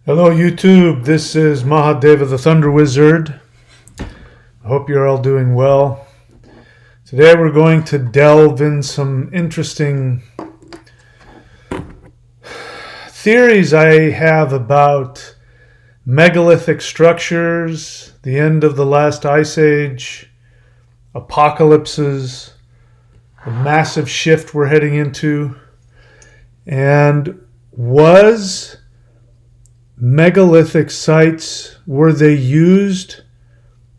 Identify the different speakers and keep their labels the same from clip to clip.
Speaker 1: Hello YouTube, this is Mahadeva the Thunder Wizard. I hope you're all doing well. Today we're going to delve in some interesting theories I have about megalithic structures, the end of the last ice age, apocalypses, the massive shift we're heading into, and was megalithic sites, were they used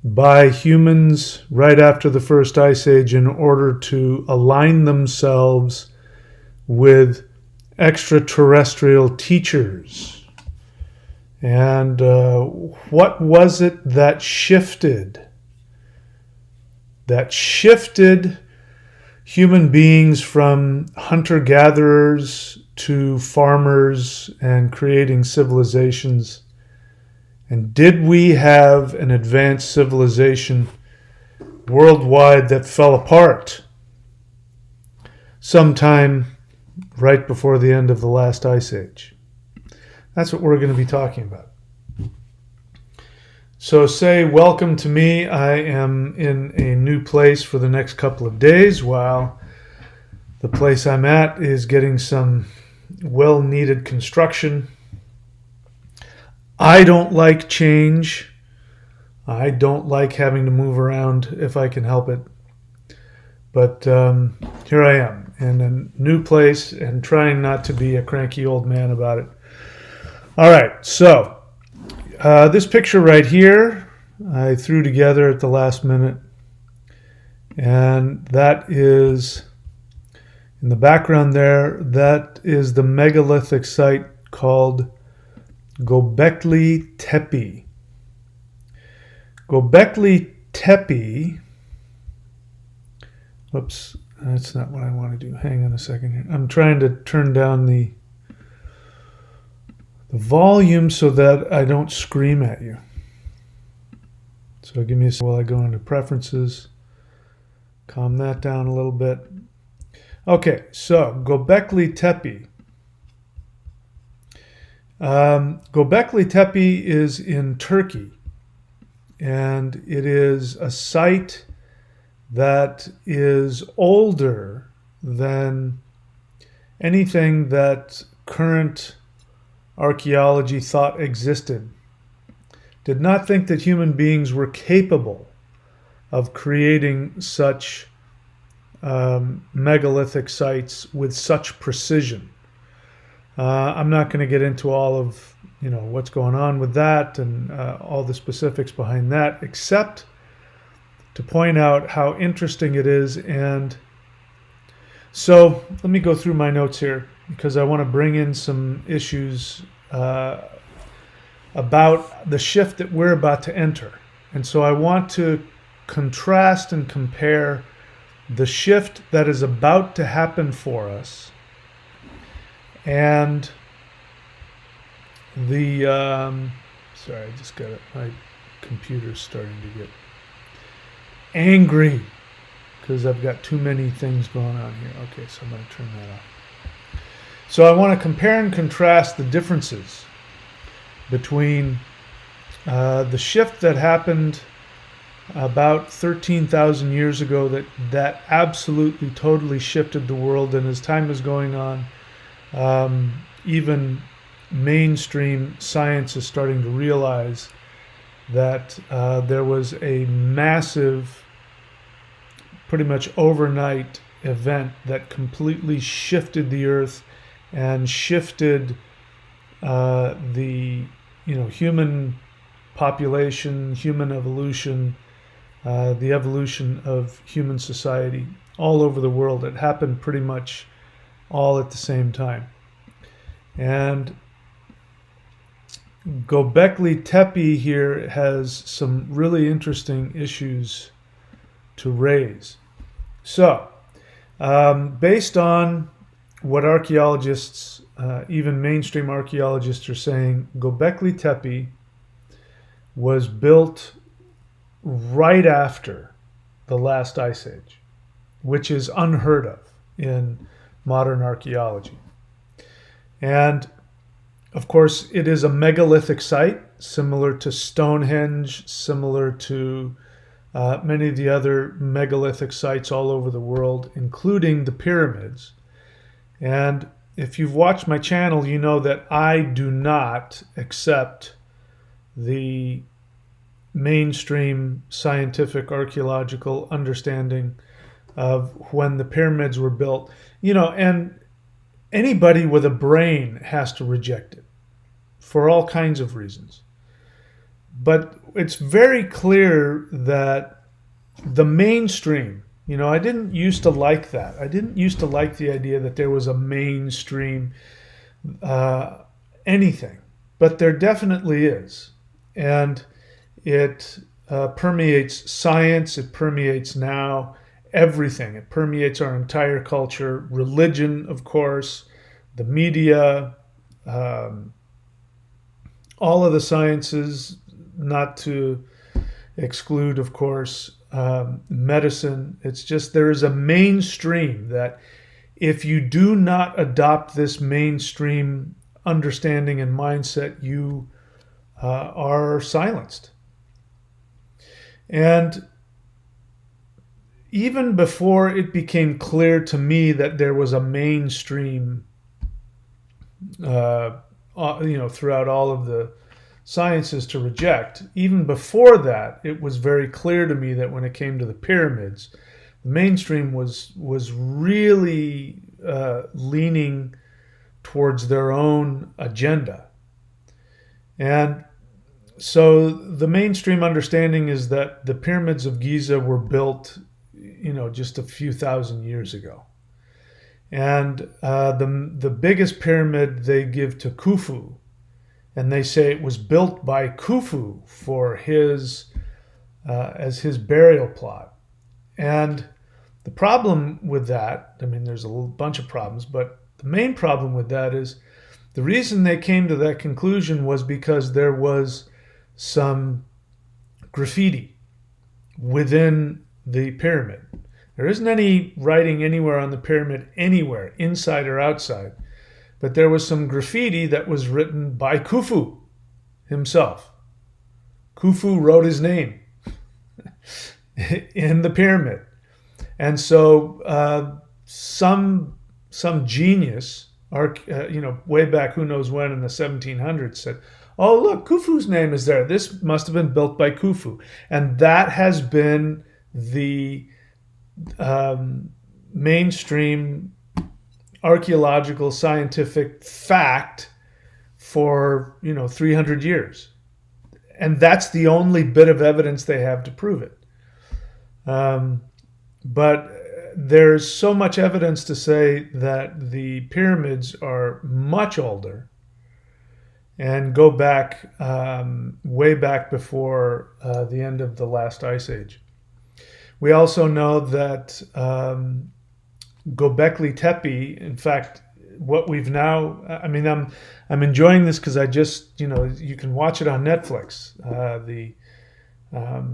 Speaker 1: by humans right after the first ice age in order to align themselves with extraterrestrial teachers? And what was it that shifted human beings from hunter-gatherers to farmers and creating civilizations? And did we have an advanced civilization worldwide that fell apart sometime right before the end of the last ice age? That's what we're going to be talking about. So say welcome to me. I am in a new place for the next couple of days while the place I'm at is getting some well-needed construction. I don't like change. I don't like having to move around if I can help it. But here I am in a new place and trying not to be a cranky old man about it. All right, so this picture right here I threw together at the last minute, and that is in the background there. That is the megalithic site called Gobekli Tepe. Gobekli Tepe. Whoops, that's not what I want to do. Hang on a second here. I'm trying to turn down the volume so that I don't scream at you. So give me a second while I go into preferences. Calm that down a little bit. Okay, so Gobekli Tepe. Gobekli Tepe is in Turkey, and it is a site that is older than anything that current archaeology thought existed. Did not think that human beings were capable of creating such megalithic sites with such precision. I'm not going to get into all of what's going on with that and all the specifics behind that, except to point out how interesting it is. And so let me go through my notes here, because I want to bring in some issues about the shift that we're about to enter. And so I want to contrast and compare the shift that is about to happen for us and the sorry, I just got it. My computer's starting to get angry because I've got too many things going on here. Okay, so I'm going to turn that off. So I want to compare and contrast the differences between the shift that happened about 13,000 years ago that absolutely totally shifted the world, and as time is going on, even mainstream science is starting to realize that there was a massive, pretty much overnight event that completely shifted the earth and shifted the human population, human evolution, the evolution of human society all over the world. It happened pretty much all at the same time. And Gobekli Tepe here has some really interesting issues to raise. So, based on what archaeologists, even mainstream archaeologists, are saying, Gobekli Tepe was built right after the last ice age, which is unheard of in modern archaeology. And Of course, it is a megalithic site, similar to Stonehenge, similar to many of the other megalithic sites all over the world, including the pyramids. And if you've watched my channel, you know that I do not accept the mainstream scientific archaeological understanding of when the pyramids were built. And anybody with a brain has to reject it for all kinds of reasons. But it's very clear that the mainstream, I didn't used to like that. I didn't used to like the idea that there was a mainstream anything, but there definitely is. And it permeates science, it permeates now everything. It permeates our entire culture, religion, of course, the media, all of the sciences, not to exclude, of course, medicine. It's just there is a mainstream that if you do not adopt this mainstream understanding and mindset, you are silenced. And even before it became clear to me that there was a mainstream, throughout all of the sciences to reject, even before that, it was very clear to me that when it came to the pyramids, the mainstream was really leaning towards their own agenda. And so the mainstream understanding is that the pyramids of Giza were built, just a few thousand years ago. And the biggest pyramid they give to Khufu, and they say it was built by Khufu for his as his burial plot. And the problem with that, there's a bunch of problems, but the main problem with that is the reason they came to that conclusion was because there was some graffiti within the pyramid. There isn't any writing anywhere on the pyramid, anywhere, inside or outside. But there was some graffiti that was written by Khufu himself. Khufu wrote his name in the pyramid. And so some genius, way back who knows when in the 1700s said, oh, look, Khufu's name is there. This must have been built by Khufu. And that has been the mainstream archaeological scientific fact for 300 years, and that's the only bit of evidence they have to prove it. But there's so much evidence to say that the pyramids are much older and go back way back before the end of the last ice age. We also know that Gobekli Tete, in fact, what we've now, I'm enjoying this because I just, you can watch it on Netflix, the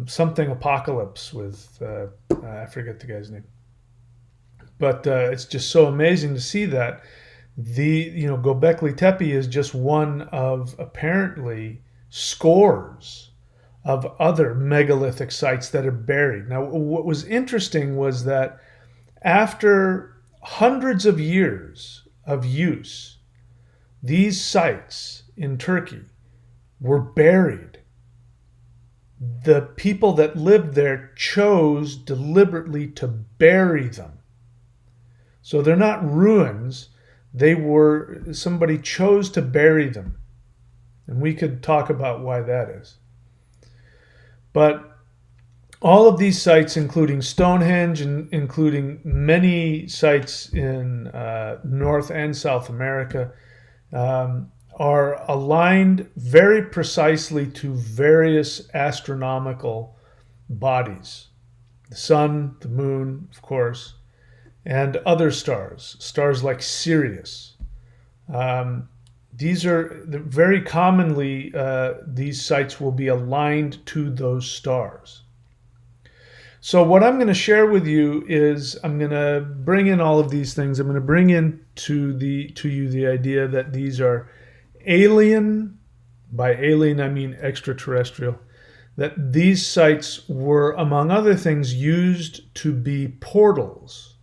Speaker 1: something apocalypse with, I forget the guy's name. But it's just so amazing to see that Gobekli Tete is just one of apparently scores of other megalithic sites that are buried. Now, what was interesting was that after hundreds of years of use, these sites in Turkey were buried. The people that lived there chose deliberately to bury them. So they're not ruins. Somebody chose to bury them. And we could talk about why that is. But all of these sites, including Stonehenge and including many sites in North and South America, are aligned very precisely to various astronomical bodies. The sun, the moon, of course, and other stars like Sirius. These are very commonly, these sites will be aligned to those stars. So what I'm going to share with you is I'm going to bring in all of these things. I'm going to bring in to you the idea that these are alien, by alien I mean extraterrestrial, that these sites were, among other things, used to be portals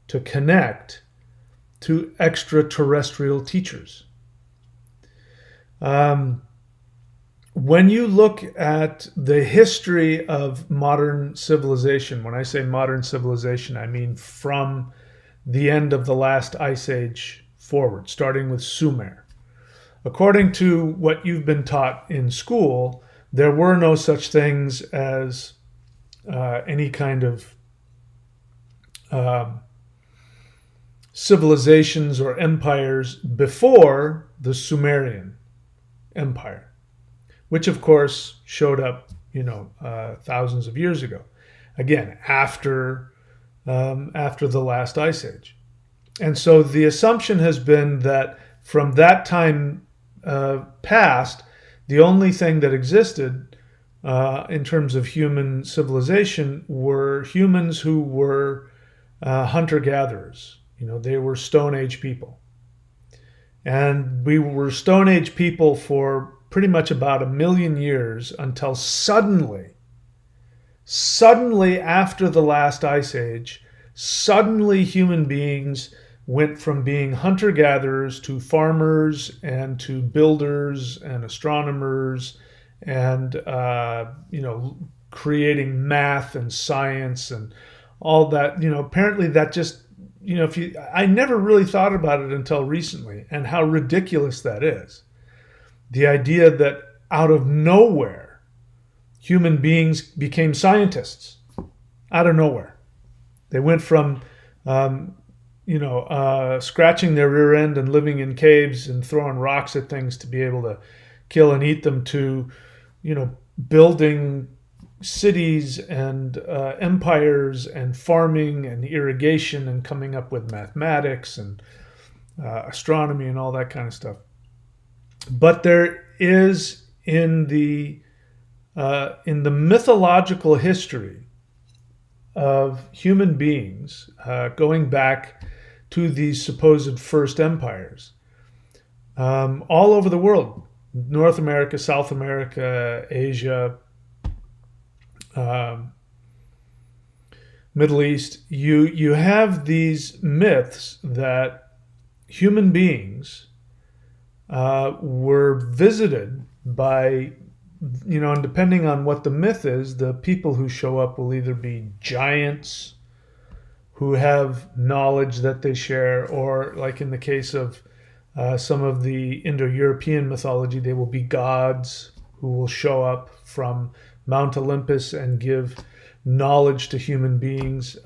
Speaker 1: to connect to extraterrestrial teachers. When you look at the history of modern civilization, when I say modern civilization, I mean from the end of the last ice age forward, starting with Sumer. According to what you've been taught in school, there were no such things as any kind of civilizations or empires before the Sumerian Empire, which of course showed up, thousands of years ago. Again, after the last ice age. And so the assumption has been that from that time past, the only thing that existed in terms of human civilization were humans who were hunter-gatherers. They were Stone Age people. And we were Stone Age people for pretty much about 1 million years until suddenly after the last ice age, suddenly human beings went from being hunter-gatherers to farmers and to builders and astronomers and, creating math and science and all that. Apparently that just, I never really thought about it until recently and how ridiculous that is. The idea that out of nowhere, human beings became scientists. Out of nowhere. They went from, scratching their rear end and living in caves and throwing rocks at things to be able to kill and eat them to, building cities and empires and farming and irrigation and coming up with mathematics and astronomy and all that kind of stuff. But there is in the mythological history of human beings, going back to these supposed first empires, all over the world, North America, South America, Asia, Middle East, you have these myths that human beings were visited by, and depending on what the myth is, the people who show up will either be giants who have knowledge that they share, or like in the case of some of the Indo-European mythology, they will be gods who will show up from Mount Olympus and give knowledge to human beings,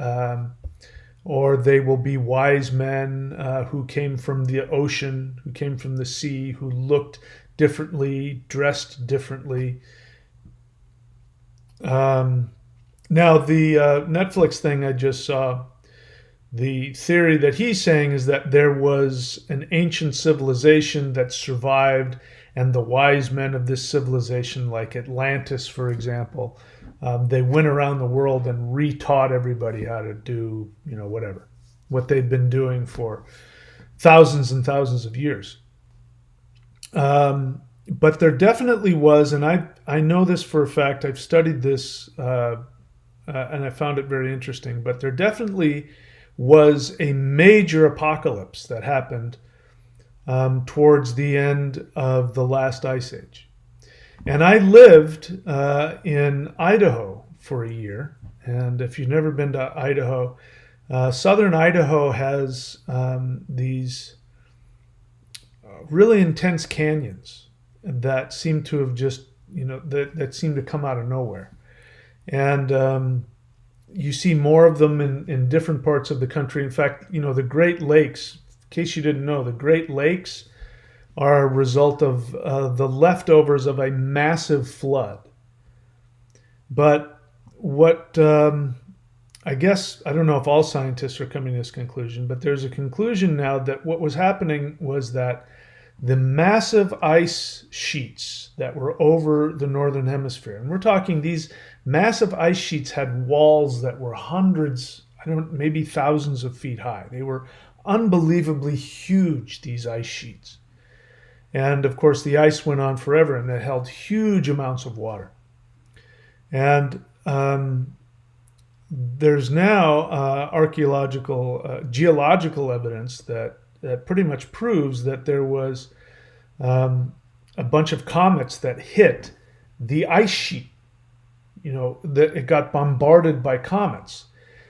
Speaker 1: or they will be wise men who came from the ocean, who came from the sea, who looked differently, dressed differently. Now, the Netflix thing I just saw, the theory that he's saying is that there was an ancient civilization that survived, and the wise men of this civilization, like Atlantis, for example, they went around the world and retaught everybody how to do, what they've been doing for thousands and thousands of years. But there definitely was, and I know this for a fact, I've studied this, and I found it very interesting, but there definitely was a major apocalypse that happened towards the end of the last ice age. And I lived in Idaho for a year. And if you've never been to Idaho, southern Idaho has these really intense canyons that seem to have just, that seem to come out of nowhere. And you see more of them in different parts of the country. In fact, the Great Lakes, in case you didn't know, the Great Lakes are a result of the leftovers of a massive flood. But what I guess, I don't know if all scientists are coming to this conclusion, but there's a conclusion now that what was happening was that the massive ice sheets that were over the northern hemisphere, and we're talking these massive ice sheets had walls that were hundreds, maybe thousands of feet high. They were unbelievably huge, these ice sheets. And of course, the ice went on forever, and it held huge amounts of water. And there's now geological evidence that pretty much proves that there was a bunch of comets that hit the ice sheet. That it got bombarded by comets.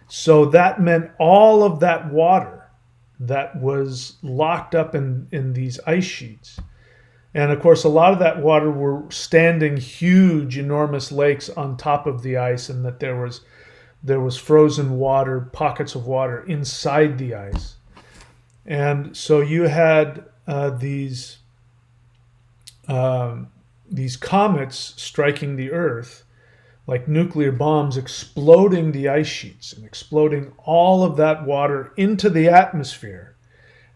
Speaker 1: So that meant all of that water that was locked up in these ice sheets. And of course, a lot of that water were standing huge, enormous lakes on top of the ice, and that there was frozen water, pockets of water inside the ice. And so you had these comets striking the Earth, like nuclear bombs, exploding the ice sheets and exploding all of that water into the atmosphere,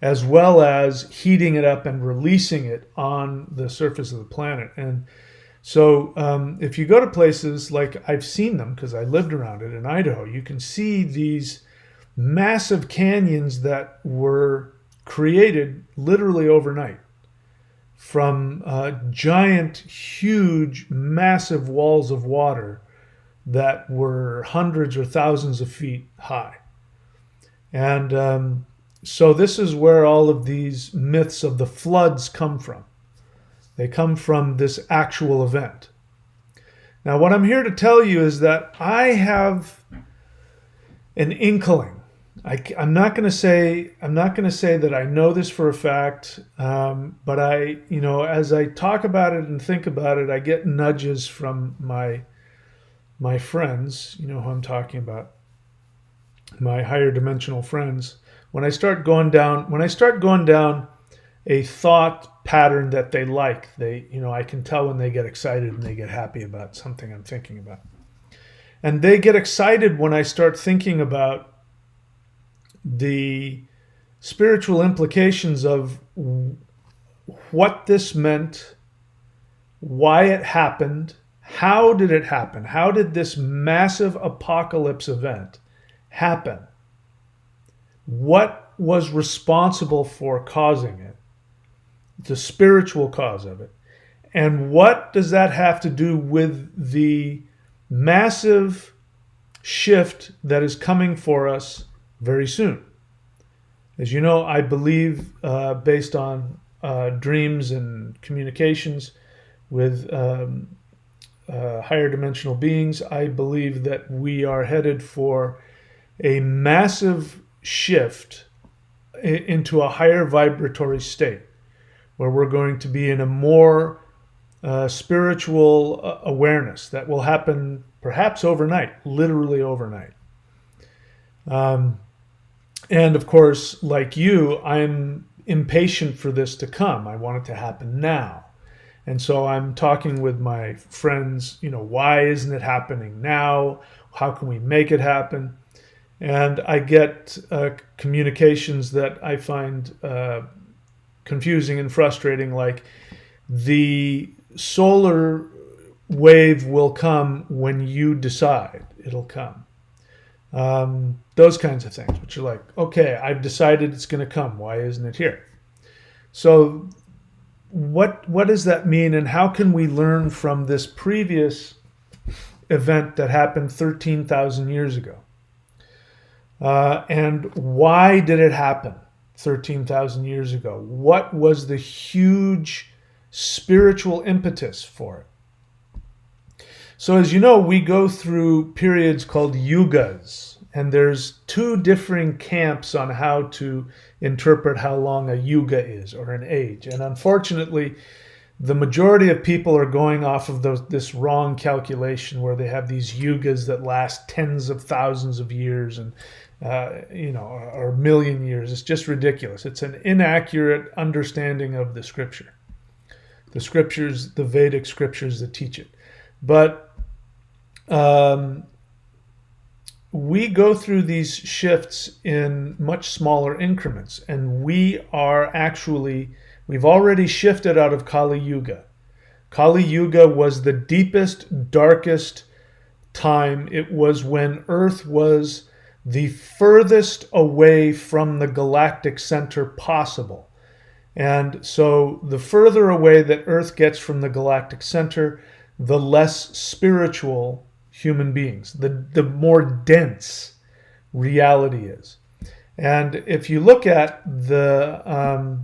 Speaker 1: as well as heating it up and releasing it on the surface of the planet. And so if you go to places like, I've seen them because I lived around it in Idaho, you can see these massive canyons that were created literally overnight from giant, huge, massive walls of water that were hundreds or thousands of feet high. And so this is where all of these myths of the floods come from. They come from this actual event. Now, what I'm here to tell you is that I have an inkling. I'm not going to say that I know this for a fact, but as I talk about it and think about it, I get nudges from my friends, who I'm talking about, my higher dimensional friends. When I start going down a thought pattern that they like, I can tell when they get excited and they get happy about something I'm thinking about. And they get excited when I start thinking about the spiritual implications of what this meant, why it happened, how did it happen, how did this massive apocalypse event happen, what was responsible for causing it, the spiritual cause of it, and what does that have to do with the massive shift that is coming for us very soon. As you know, I believe, based on dreams and communications with higher dimensional beings, I believe that we are headed for a massive shift into a higher vibratory state, where we're going to be in a more spiritual awareness that will happen perhaps overnight, literally overnight. And of course, like you, I'm impatient for this to come. I want it to happen now. And so I'm talking with my friends, why isn't it happening now? How can we make it happen? And I get communications that I find confusing and frustrating, like the solar wave will come when you decide it'll come. Those kinds of things, which are like, okay, I've decided it's going to come. Why isn't it here? So what does that mean, and how can we learn from this previous event that happened 13,000 years ago? And why did it happen 13,000 years ago? What was the huge spiritual impetus for it? So as you know, we go through periods called yugas, and there's two differing camps on how to interpret how long a yuga is, or an age. And unfortunately, the majority of people are going off of this wrong calculation, where they have these yugas that last tens of thousands of years and or a million years. It's just ridiculous. It's an inaccurate understanding of the scripture. The scriptures, the Vedic scriptures that teach it. But we go through these shifts in much smaller increments, and we've already shifted out of Kali Yuga. Kali Yuga was the deepest, darkest time. It was when Earth was the furthest away from the galactic center possible. And so the further away that Earth gets from the galactic center, the less spiritual human beings, the more dense reality is. And if you look at the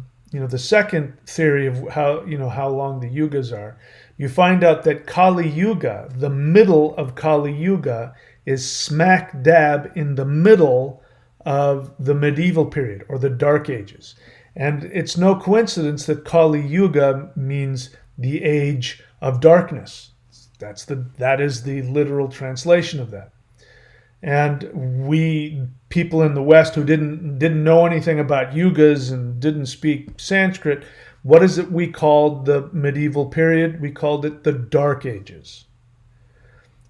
Speaker 1: second theory of how long the yugas are, you find out that Kali Yuga, the middle of Kali Yuga, is smack dab in the middle of the medieval period or the Dark Ages. And it's no coincidence that Kali Yuga means the age of darkness. That is the literal translation of that. And we people in the West who didn't know anything about yugas and didn't speak Sanskrit, what is it we called the medieval period? We called it the Dark Ages.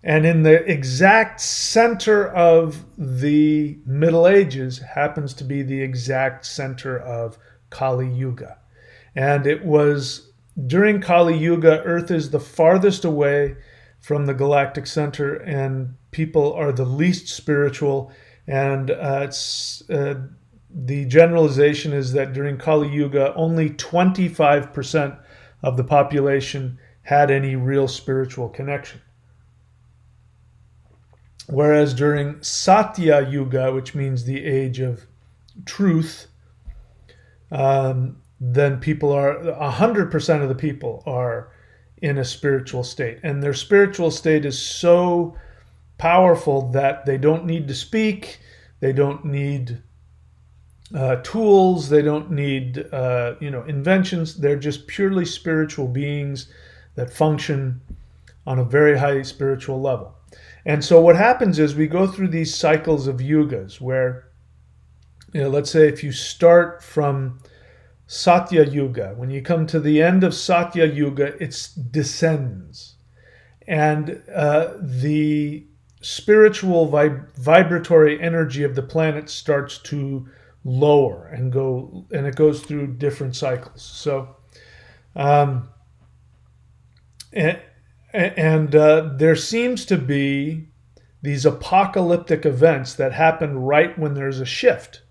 Speaker 1: And in the exact center of the Middle Ages happens to be the exact center of Kali Yuga. And it was during Kali Yuga, Earth is the farthest away from the galactic center, and people are the least spiritual. And the generalization is that during Kali Yuga, only 25% of the population had any real spiritual connection. Whereas during Satya Yuga, which means the age of truth, then people are 100% of the people are in a spiritual state, and their spiritual state is so powerful that they don't need to speak, they don't need tools, they don't need inventions. They're just purely spiritual beings that function on a very high spiritual level. And so what happens is we go through these cycles of yugas where, let's say if you start from Satya Yuga, when you come to the end of Satya Yuga, it descends. And the spiritual vibratory energy of the planet starts to lower and it goes through different cycles. So, there seems to be these apocalyptic events that happen right when there's a shift,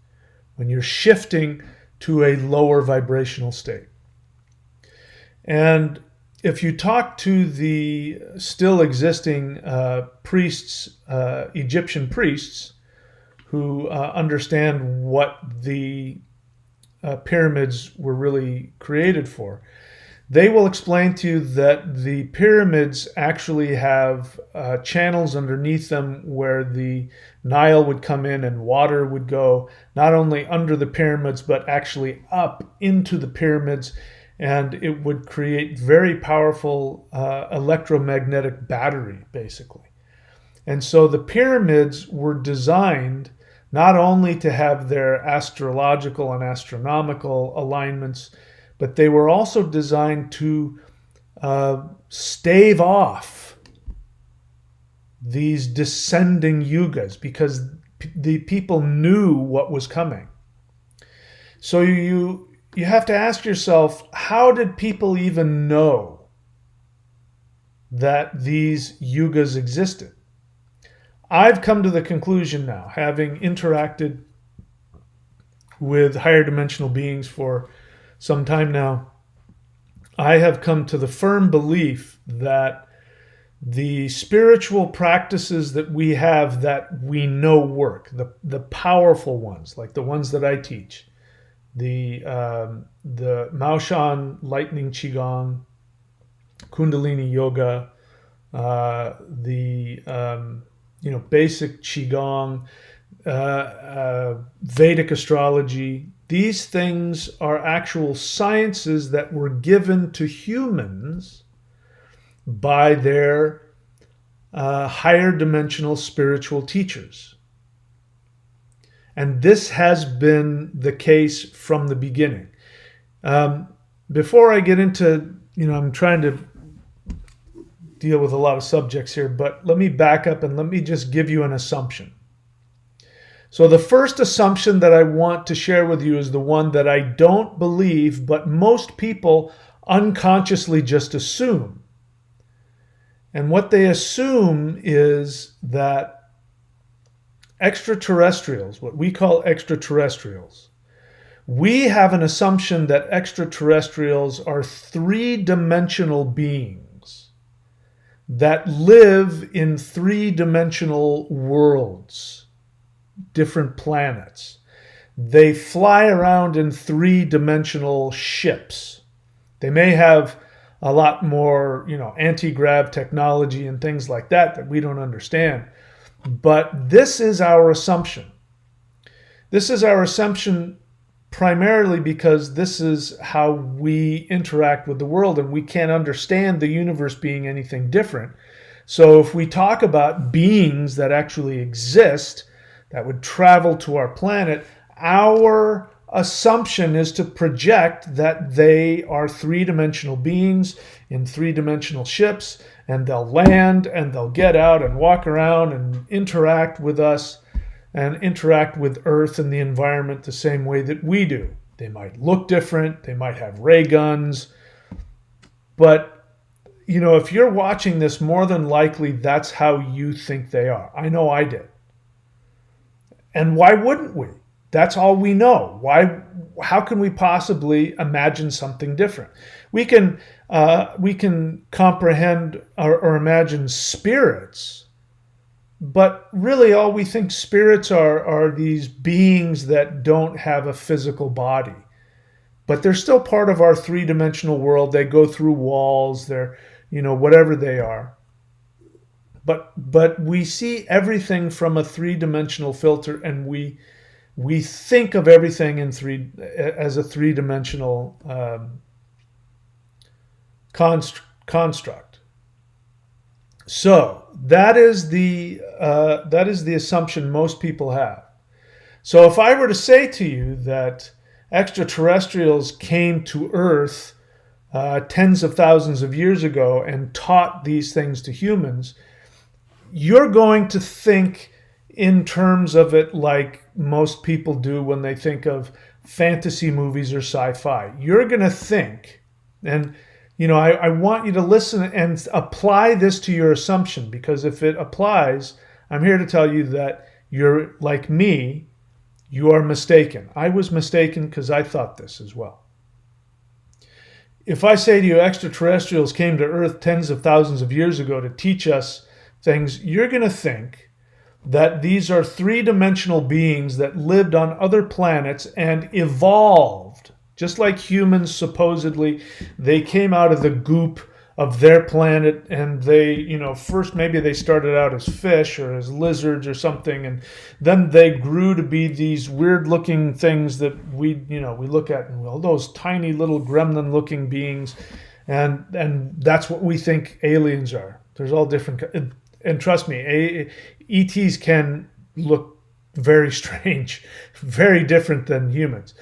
Speaker 1: when you're shifting to a lower vibrational state. And if you talk to the still existing priests, Egyptian priests, who understand what the pyramids were really created for, they will explain to you that the pyramids actually have channels underneath them where the Nile would come in and water would go not only under the pyramids but actually up into the pyramids, and it would create very powerful electromagnetic battery, basically. And so the pyramids were designed not only to have their astrological and astronomical alignments, but they were also designed to stave off these descending yugas because the people knew what was coming. So you have to ask yourself, how did people even know that these yugas existed? I've come to the conclusion now, having interacted with higher dimensional beings for some time now, I have come to the firm belief that the spiritual practices that we have that we know work, the powerful ones, like the ones that I teach, the Maoshan lightning qigong, Kundalini yoga, the basic qigong, Vedic astrology. These things are actual sciences that were given to humans by their higher dimensional spiritual teachers. And this has been the case from the beginning. Before I get into, I'm trying to deal with a lot of subjects here, but let me back up and let me just give you an assumption. So the first assumption that I want to share with you is the one that I don't believe, but most people unconsciously just assume. And what they assume is that extraterrestrials, what we call extraterrestrials, We have an assumption that extraterrestrials are three-dimensional beings that live in three-dimensional worlds, different planets. They fly around in three-dimensional ships. They may have a lot more, anti-grav technology and things like that we don't understand. But this is our assumption. This is our assumption primarily because this is how we interact with the world, and we can't understand the universe being anything different. So if we talk about beings that actually exist, that would travel to our planet, our assumption is to project that they are three-dimensional beings in three-dimensional ships, and they'll land and they'll get out and walk around and interact with us and interact with Earth and the environment the same way that we do. They might look different, they might have ray guns, but if you're watching this, more than likely that's how you think they are. I know I did. And why wouldn't we? That's all we know. How can we possibly imagine something different? We can comprehend or imagine spirits, but really all we think spirits are these beings that don't have a physical body. But they're still part of our three-dimensional world. They go through walls, they're, whatever they are. But we see everything from a three-dimensional filter, and we think of everything as a three-dimensional construct. So that is the assumption most people have. So if I were to say to you that extraterrestrials came to Earth tens of thousands of years ago and taught these things to humans, you're going to think in terms of it like most people do when they think of fantasy movies or sci-fi. You're going to think, and I want you to listen and apply this to your assumption, because if it applies, I'm here to tell you that you're like me, you are mistaken. I was mistaken because I thought this as well. If I say to you extraterrestrials came to Earth tens of thousands of years ago to teach us things, you're going to think that these are three-dimensional beings that lived on other planets and evolved. Just like humans, supposedly, they came out of the goop of their planet, and they, first maybe they started out as fish or as lizards or something, and then they grew to be these weird-looking things that we look at and, well, those tiny little gremlin-looking beings, and that's what we think aliens are. There's all different, and trust me, ETs can look very strange, very different than humans.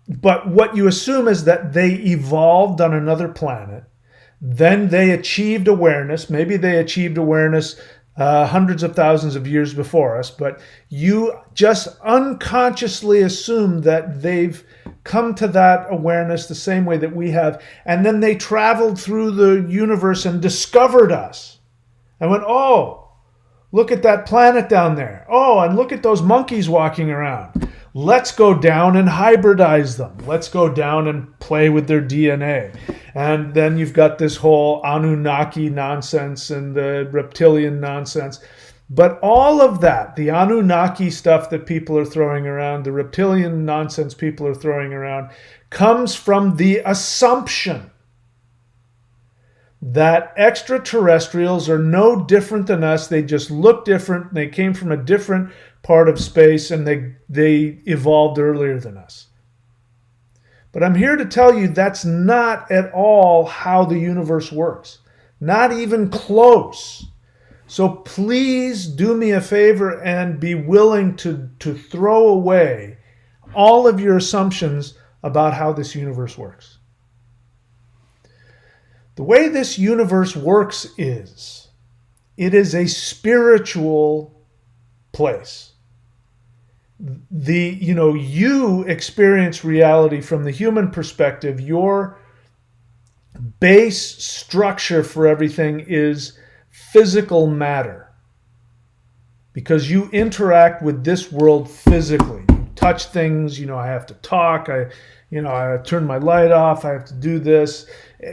Speaker 1: But what you assume is that they evolved on another planet, then they achieved awareness. Maybe they achieved awareness hundreds of thousands of years before us, but you just unconsciously assume that they've come to that awareness the same way that we have, and then they traveled through the universe and discovered us. I went, oh, look at that planet down there. Oh, and look at those monkeys walking around. Let's go down and hybridize them. Let's go down and play with their DNA. And then you've got this whole Anunnaki nonsense and the reptilian nonsense. But all of that, the Anunnaki stuff that people are throwing around, the reptilian nonsense people are throwing around, comes from the assumption that extraterrestrials are no different than us. They just look different. They came from a different part of space, and they evolved earlier than us. But I'm here to tell you that's not at all how the universe works. Not even close. So please do me a favor and be willing to throw away all of your assumptions about how this universe works. The way this universe works is, it is a spiritual place. You experience reality from the human perspective. Your base structure for everything is physical matter, because you interact with this world physically. You touch things. I have to talk. I turn my light off. I have to do this.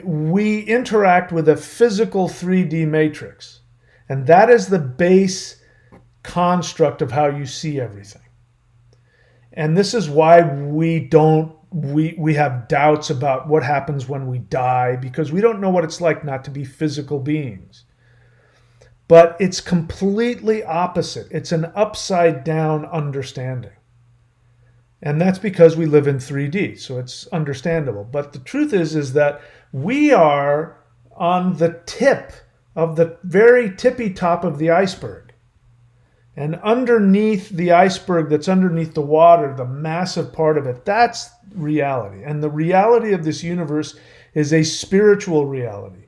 Speaker 1: We interact with a physical 3D matrix. And that is the base construct of how you see everything. And this is why we have doubts about what happens when we die, because we don't know what it's like not to be physical beings. But it's completely opposite. It's an upside down understanding. And that's because we live in 3D, so it's understandable. But the truth is that we are on the tip of the very tippy top of the iceberg. And underneath the iceberg that's underneath the water, the massive part of it, that's reality. And the reality of this universe is a spiritual reality.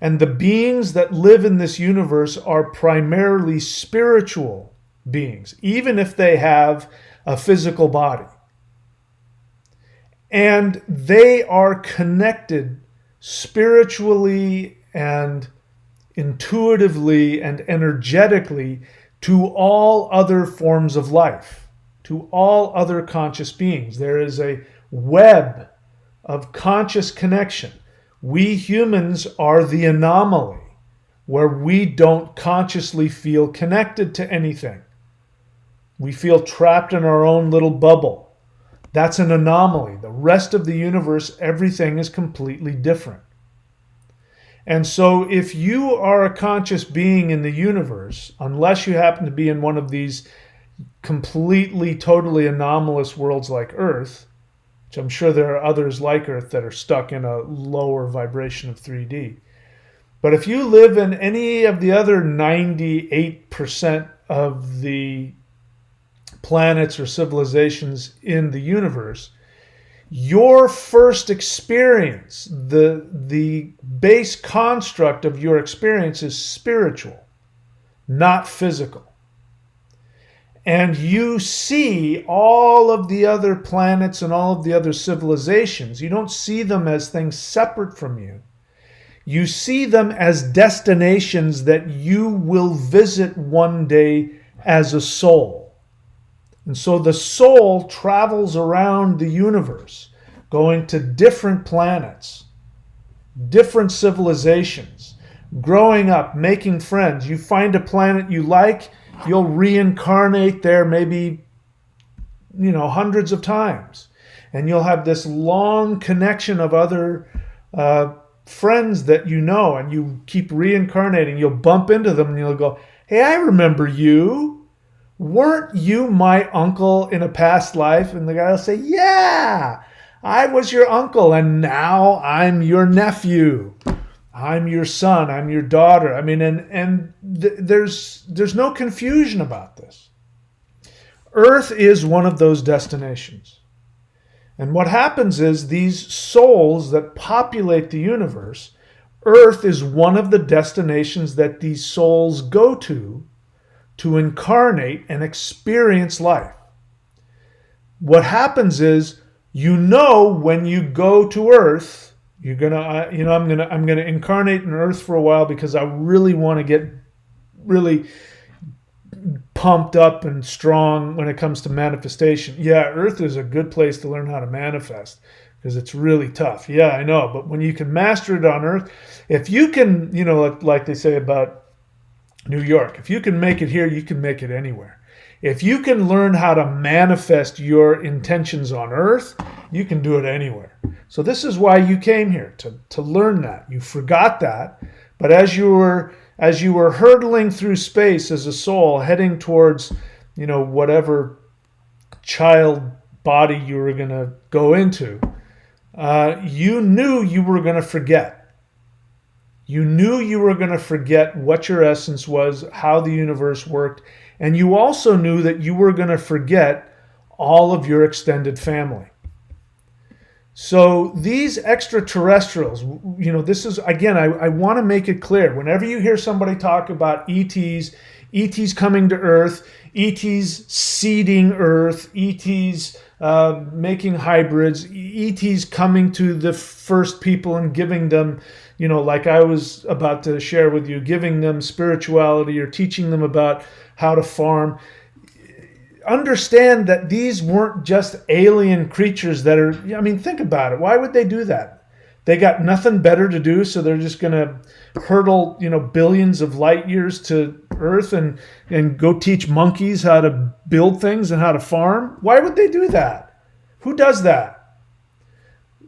Speaker 1: And the beings that live in this universe are primarily spiritual beings, even if they have a physical body. And they are connected spiritually and intuitively and energetically to all other forms of life, to all other conscious beings. There is a web of conscious connection. We humans are the anomaly where we don't consciously feel connected to anything. We feel trapped in our own little bubble. That's an anomaly. The rest of the universe, everything is completely different. And so if you are a conscious being in the universe, unless you happen to be in one of these completely, totally anomalous worlds like Earth, which I'm sure there are others like Earth that are stuck in a lower vibration of 3D. But if you live in any of the other 98% of the planets or civilizations in the universe, your first experience, the base construct of your experience is spiritual, not physical. And you see all of the other planets and all of the other civilizations. You don't see them as things separate from you. You see them as destinations that you will visit one day as a soul. And so the soul travels around the universe, going to different planets, different civilizations, growing up, making friends. You find a planet you like, you'll reincarnate there maybe, hundreds of times. And you'll have this long connection of other friends that you know, and you keep reincarnating. You'll bump into them and you'll go, hey, I remember you. Weren't you my uncle in a past life? And the guy will say, yeah, I was your uncle, and now I'm your nephew. I'm your son. I'm your daughter. I mean, there's no confusion about this. Earth is one of those destinations. And what happens is these souls that populate the universe, Earth is one of the destinations that these souls go to incarnate and experience life. What happens is, when you go to Earth, you're gonna, I'm gonna incarnate in Earth for a while because I really want to get really pumped up and strong when it comes to manifestation. Yeah, Earth is a good place to learn how to manifest because it's really tough. Yeah, I know, but when you can master it on Earth, if you can, like they say about New York, if you can make it here, you can make it anywhere. If you can learn how to manifest your intentions on Earth, you can do it anywhere. So this is why you came here, to learn that. You forgot that, but as you were hurtling through space as a soul, heading towards, whatever child body you were going to go into, you knew you were going to forget. You knew you were going to forget what your essence was, how the universe worked, and you also knew that you were going to forget all of your extended family. So these extraterrestrials, this is, again, I want to make it clear. Whenever you hear somebody talk about ETs coming to Earth, ETs seeding Earth, ETs making hybrids, ETs coming to the first people and giving them, like I was about to share with you, giving them spirituality or teaching them about how to farm. understand that these weren't just alien creatures that are, I mean, think about it. Why would they do that? They got nothing better to do, so they're just going to hurtle, billions of light years to Earth and go teach monkeys how to build things and how to farm? Why would they do that? Who does that?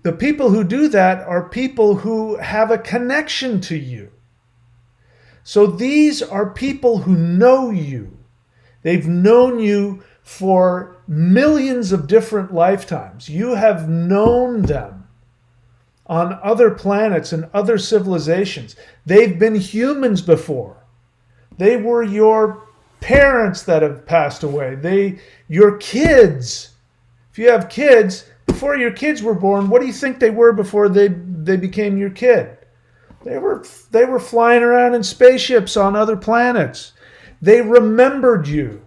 Speaker 1: The people who do that are people who have a connection to you. So these are people who know you. They've known you for millions of different lifetimes. You have known them on other planets and other civilizations. They've been humans before. They were your parents that have passed away. Your kids. If you have kids, before your kids were born, what do you think they were before they became your kid? They were flying around in spaceships on other planets. They remembered you.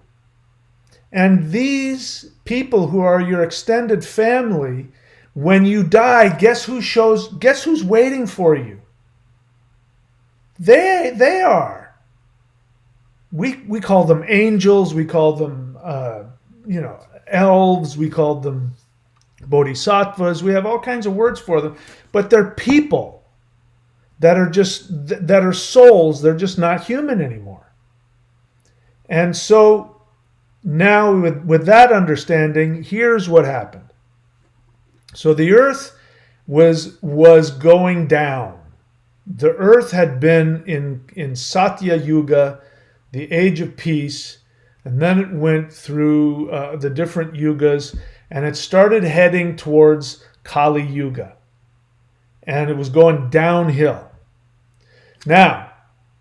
Speaker 1: And these people who are your extended family, when you die, guess who's waiting for you? They are. We call them angels, we call them elves, we call them bodhisattvas, we have all kinds of words for them, but they're people that are souls, they're just not human anymore. And so now with that understanding, here's what happened. So the earth was going down. The earth had been in Satya Yuga, the age of peace, and then it went through the different yugas, and it started heading towards Kali Yuga. And it was going downhill. Now,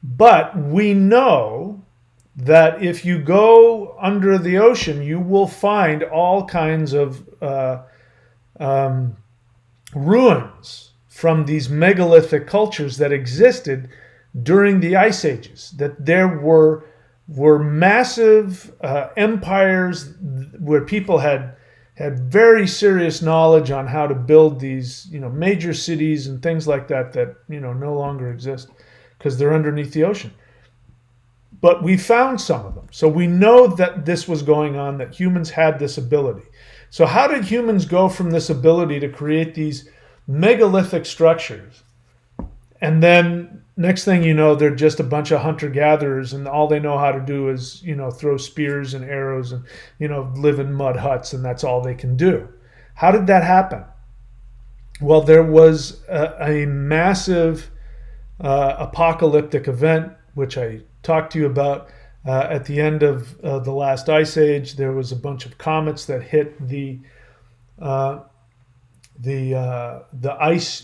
Speaker 1: but we know that if you go under the ocean, you will find all kinds of ruins from these megalithic cultures that existed during the ice ages. That there were massive empires where people had very serious knowledge on how to build these major cities and things like that no longer exist because they're underneath the ocean. But we found some of them. So we know that this was going on, that humans had this ability. So how did humans go from this ability to create these megalithic structures? And then next thing you know, they're just a bunch of hunter-gatherers, and all they know how to do is, throw spears and arrows and, live in mud huts, and that's all they can do. How did that happen? Well, there was a massive apocalyptic event, which I talked to you about at the end of the last ice age. There was a bunch of comets that hit the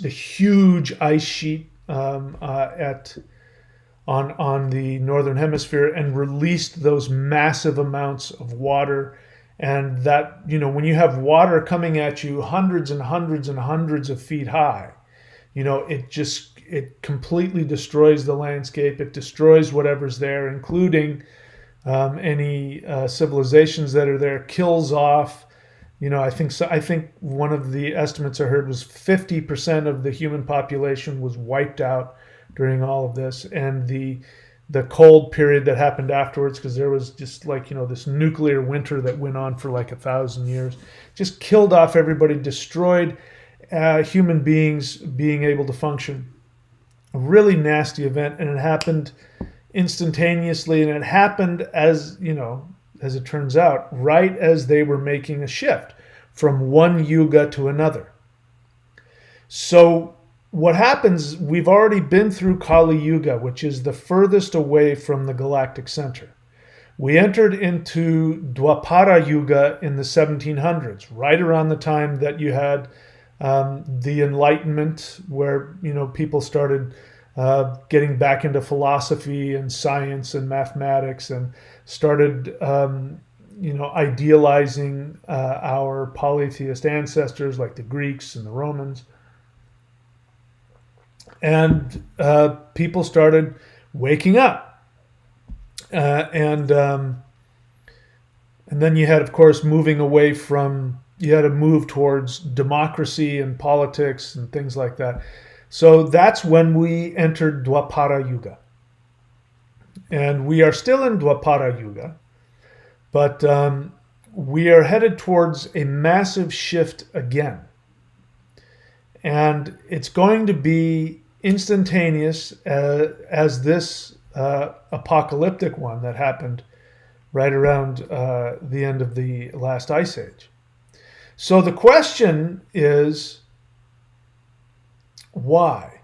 Speaker 1: huge ice sheet on the northern hemisphere and released those massive amounts of water. And that, when you have water coming at you hundreds and hundreds and hundreds of feet high, it completely destroys the landscape. It destroys whatever's there, including any civilizations that are there, kills off. I think one of the estimates I heard was 50% of the human population was wiped out during all of this, and the cold period that happened afterwards, because there was just this nuclear winter that went on for 1,000 years, just killed off everybody, destroyed human beings being able to function. A really nasty event, and it happened instantaneously, and it happened as it turns out, right as they were making a shift from one yuga to another. So what happens, we've already been through Kali Yuga, which is the furthest away from the galactic center. We entered into Dwapara Yuga in the 1700s, right around the time that you had the Enlightenment, where people started getting back into philosophy and science and mathematics, and started idealizing our polytheist ancestors like the Greeks and the Romans. And people started waking up, and then you had, of course, moving away from. You had to move towards democracy and politics and things like that. So that's when we entered Dwapara Yuga. And we are still in Dwapara Yuga. But we are headed towards a massive shift again. And it's going to be instantaneous as this apocalyptic one that happened right around the end of the last ice age. So the question is, why?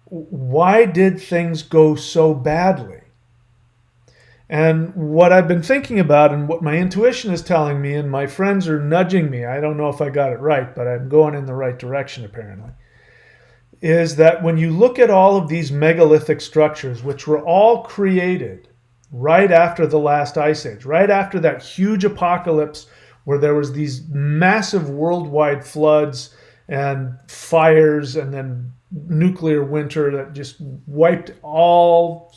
Speaker 1: Why did things go so badly? And what I've been thinking about and what my intuition is telling me, and my friends are nudging me, I don't know if I got it right, but I'm going in the right direction apparently, is that when you look at all of these megalithic structures, which were all created right after the last ice age, right after that huge apocalypse where there was these massive worldwide floods and fires and then nuclear winter that just wiped all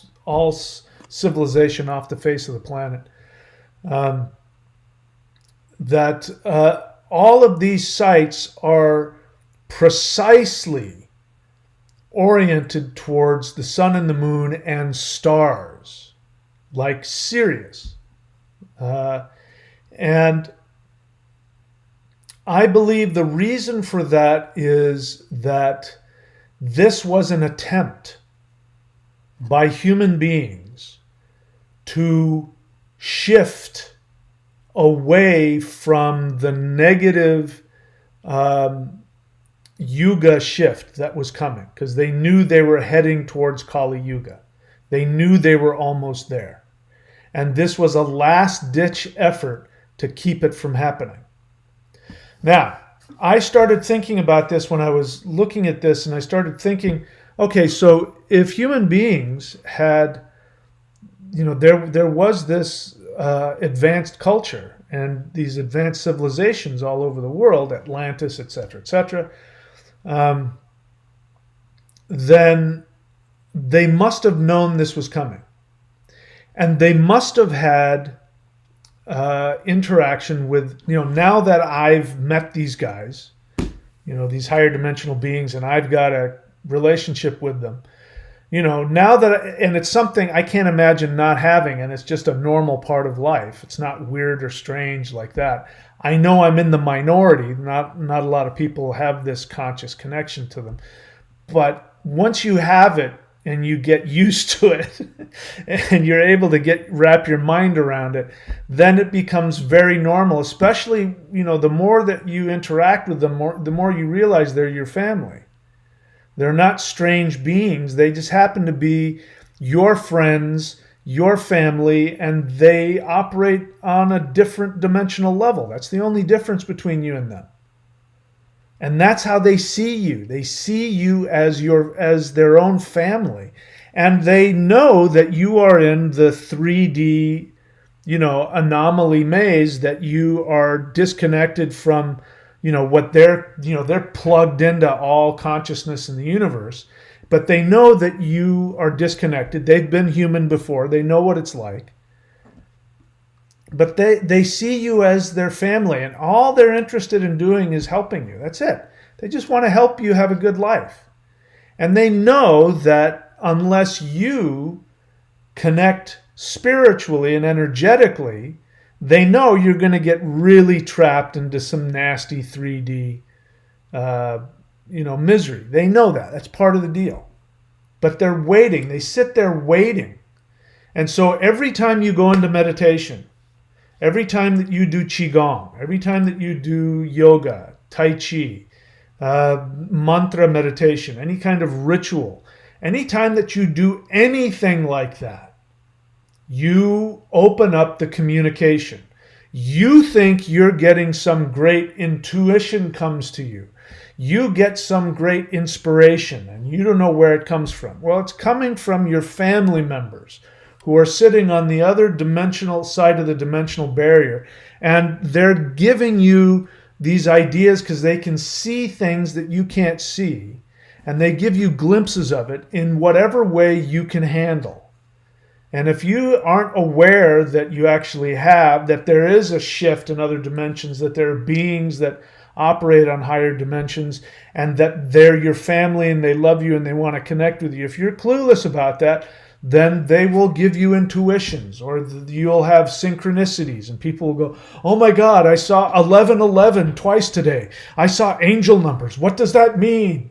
Speaker 1: civilization off the face of the planet. All of these sites are precisely oriented towards the sun and the moon and stars, like Sirius. And I believe the reason for that is that this was an attempt by human beings to shift away from the negative Yuga shift that was coming, because they knew they were heading towards Kali Yuga. They knew they were almost there. And this was a last-ditch effort to keep it from happening. Now, I started thinking about this when I was looking at this, and I started thinking, okay, so if human beings had, there was this advanced culture and these advanced civilizations all over the world, Atlantis, etc., then they must have known this was coming. And they must have had interaction with, now that I've met these guys, these higher dimensional beings, and I've got a relationship with them, now that, and it's something I can't imagine not having, and it's just a normal part of life. It's not weird or strange like that. I know I'm in the minority. Not a lot of people have this conscious connection to them. But once you have it and you get used to it and you're able to wrap your mind around it, then it becomes very normal, especially, the more that you interact with them, the more you realize they're your family. They're not strange beings. They just happen to be your friends, your family, and they operate on a different dimensional level. That's the only difference between you and them. And that's how they see you. They see you as their own family. And they know that you are in the 3D, anomaly maze, that you are disconnected from, what they're plugged into all consciousness in the universe. But they know that you are disconnected. They've been human before. They know what it's like. But they see you as their family, and all they're interested in doing is helping you. That's it. They just want to help you have a good life. And they know that unless you connect spiritually and energetically, they know you're going to get really trapped into some nasty 3D, misery. They know that. That's part of the deal. But they're waiting. They sit there waiting. And so every time you go into meditation, every time that you do Qigong, every time that you do yoga, Tai Chi, mantra meditation, any kind of ritual, any time that you do anything like that, you open up the communication. You think you're getting some great intuition comes to you. You get some great inspiration, and you don't know where it comes from. Well, it's coming from your family members who are sitting on the other dimensional side of the dimensional barrier, and they're giving you these ideas because they can see things that you can't see, and they give you glimpses of it in whatever way you can handle. And if you aren't aware that you actually that there is a shift in other dimensions, that there are beings that operate on higher dimensions, and that they're your family and they love you and they want to connect with you, if you're clueless about that, then they will give you intuitions, or you'll have synchronicities, and people will go, oh my God, I saw 1111 twice today. I saw angel numbers. What does that mean?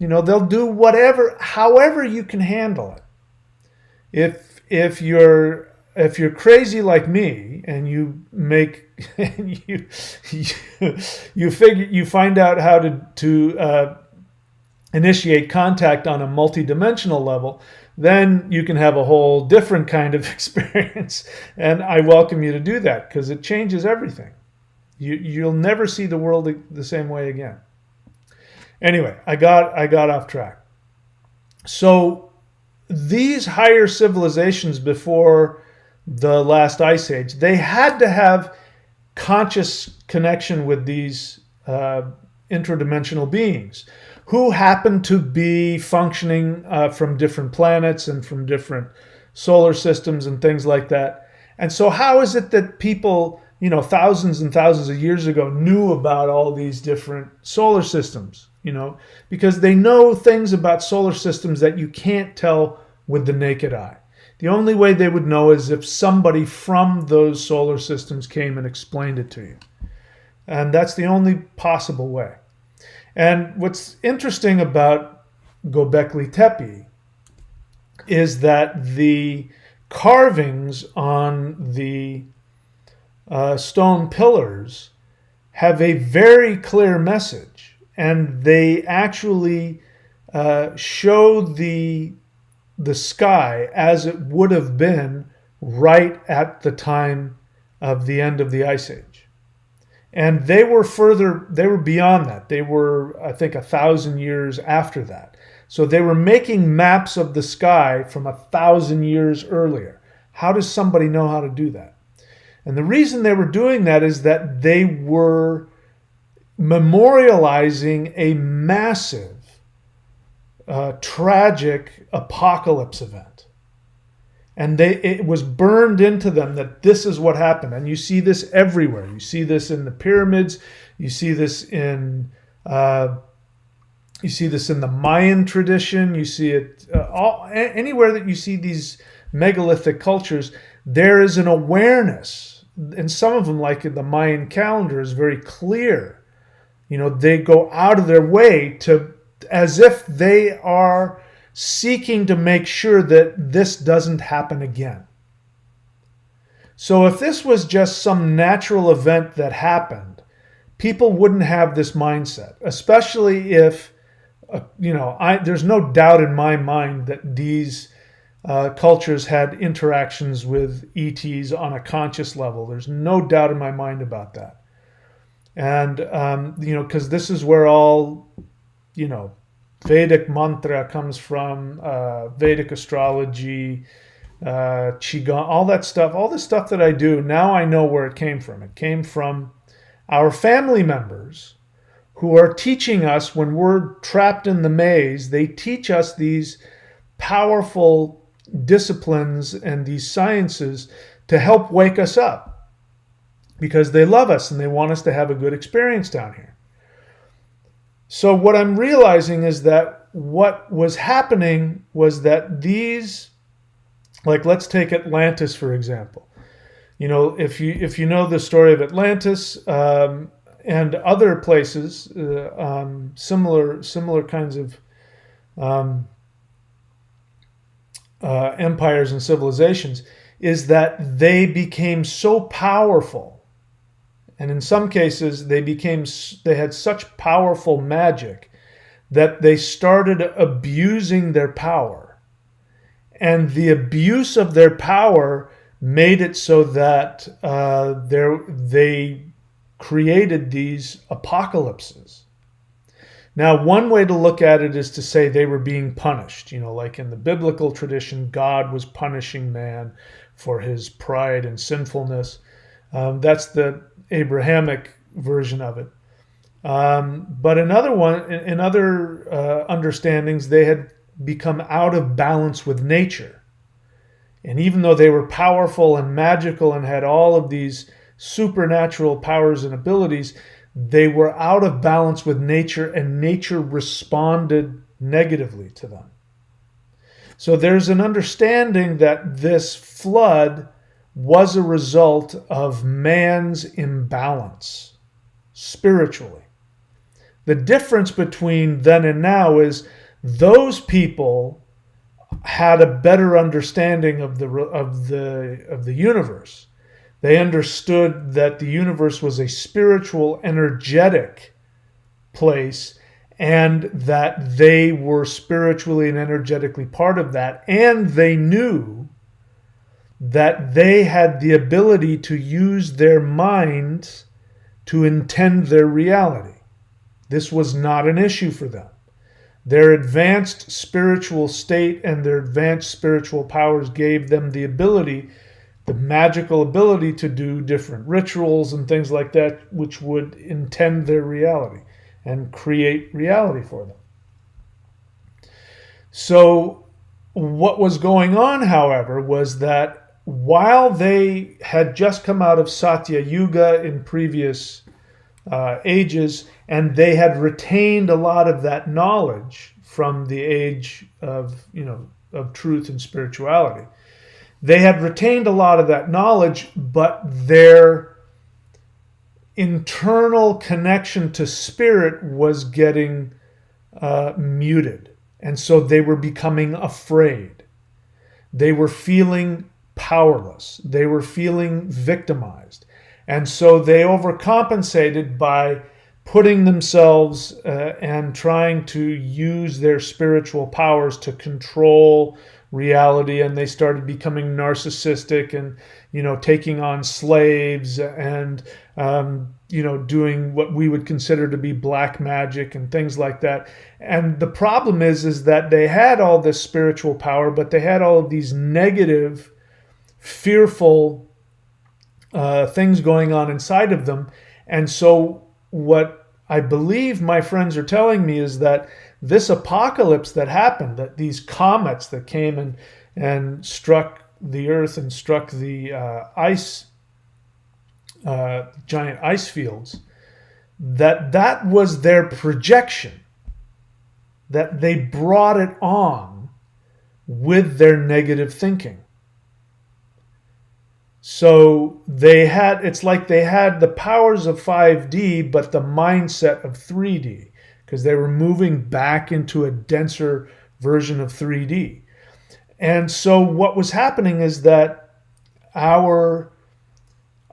Speaker 1: They'll do whatever, however you can handle it. If you're crazy like me, and you make you find out how to initiate contact on a multidimensional level, then you can have a whole different kind of experience. And I welcome you to do that, because it changes everything. You'll never see the world the same way again. Anyway, I got off track. So these higher civilizations before the last ice age, they had to have conscious connection with these interdimensional beings who happened to be functioning from different planets and from different solar systems and things like that. And so how is it that people, thousands and thousands of years ago knew about all these different solar systems? Because they know things about solar systems that you can't tell with the naked eye. The only way they would know is if somebody from those solar systems came and explained it to you. And that's the only possible way. And what's interesting about Gobekli Tepe is that the carvings on the stone pillars have a very clear message. And they actually show the sky as it would have been right at the time of the end of the Ice Age. And they were beyond that. They were, I think, 1,000 years after that. So they were making maps of the sky from 1,000 years earlier. How does somebody know how to do that? And the reason they were doing that is that they were memorializing a massive, tragic apocalypse event. And it was burned into them that this is what happened. And you see this everywhere. You see this in the pyramids. You see this in the Mayan tradition. You see it anywhere that you see these megalithic cultures. There is an awareness, and some of them, like in the Mayan calendar, is very clear. They go out of their way to, as if they are seeking to make sure that this doesn't happen again. So if this was just some natural event that happened, people wouldn't have this mindset, especially if, there's no doubt in my mind that these cultures had interactions with ETs on a conscious level. There's no doubt in my mind about that. And, because this is where all, Vedic mantra comes from, Vedic astrology, Qigong, all that stuff, all the stuff that I do. Now I know where it came from. It came from our family members who are teaching us when we're trapped in the maze. They teach us these powerful disciplines and these sciences to help wake us up, because they love us and they want us to have a good experience down here. So what I'm realizing is that what was happening was that these, like, let's take Atlantis for example. If you know the story of Atlantis and other places, similar kinds of empires and civilizations, is that they became so powerful. And in some cases, they had such powerful magic that they started abusing their power. And the abuse of their power made it so that they created these apocalypses. Now, one way to look at it is to say they were being punished. Like in the biblical tradition, God was punishing man for his pride and sinfulness. That's the Abrahamic version of it. But in other understandings, they had become out of balance with nature. And even though they were powerful and magical and had all of these supernatural powers and abilities, they were out of balance with nature, and nature responded negatively to them. So there's an understanding that this flood was a result of man's imbalance spiritually. The difference between then and now is those people had a better understanding of the universe. They understood that the universe was a spiritual, energetic place, and that they were spiritually and energetically part of that. And they knew that they had the ability to use their minds to intend their reality. This was not an issue for them. Their advanced spiritual state and their advanced spiritual powers gave them the ability, the magical ability to do different rituals and things like that, which would intend their reality and create reality for them. So what was going on, however, was that while they had just come out of Satya Yuga in previous ages, and they had retained a lot of that knowledge from the age of truth and spirituality. They had retained a lot of that knowledge, but their internal connection to spirit was getting muted. And so they were becoming afraid. They were feeling powerless. They were feeling victimized. And so they overcompensated by putting themselves and trying to use their spiritual powers to control reality. And they started becoming narcissistic and, taking on slaves and, doing what we would consider to be black magic and things like that. And the problem is that they had all this spiritual power, but they had all of these negative, fearful things going on inside of them. And so what I believe my friends are telling me is that this apocalypse that happened, that these comets that came and struck the earth and struck the giant ice fields, that was their projection, that they brought it on with their negative thinking. So it's like they had the powers of 5D, but the mindset of 3D, because they were moving back into a denser version of 3D. And so what was happening is that our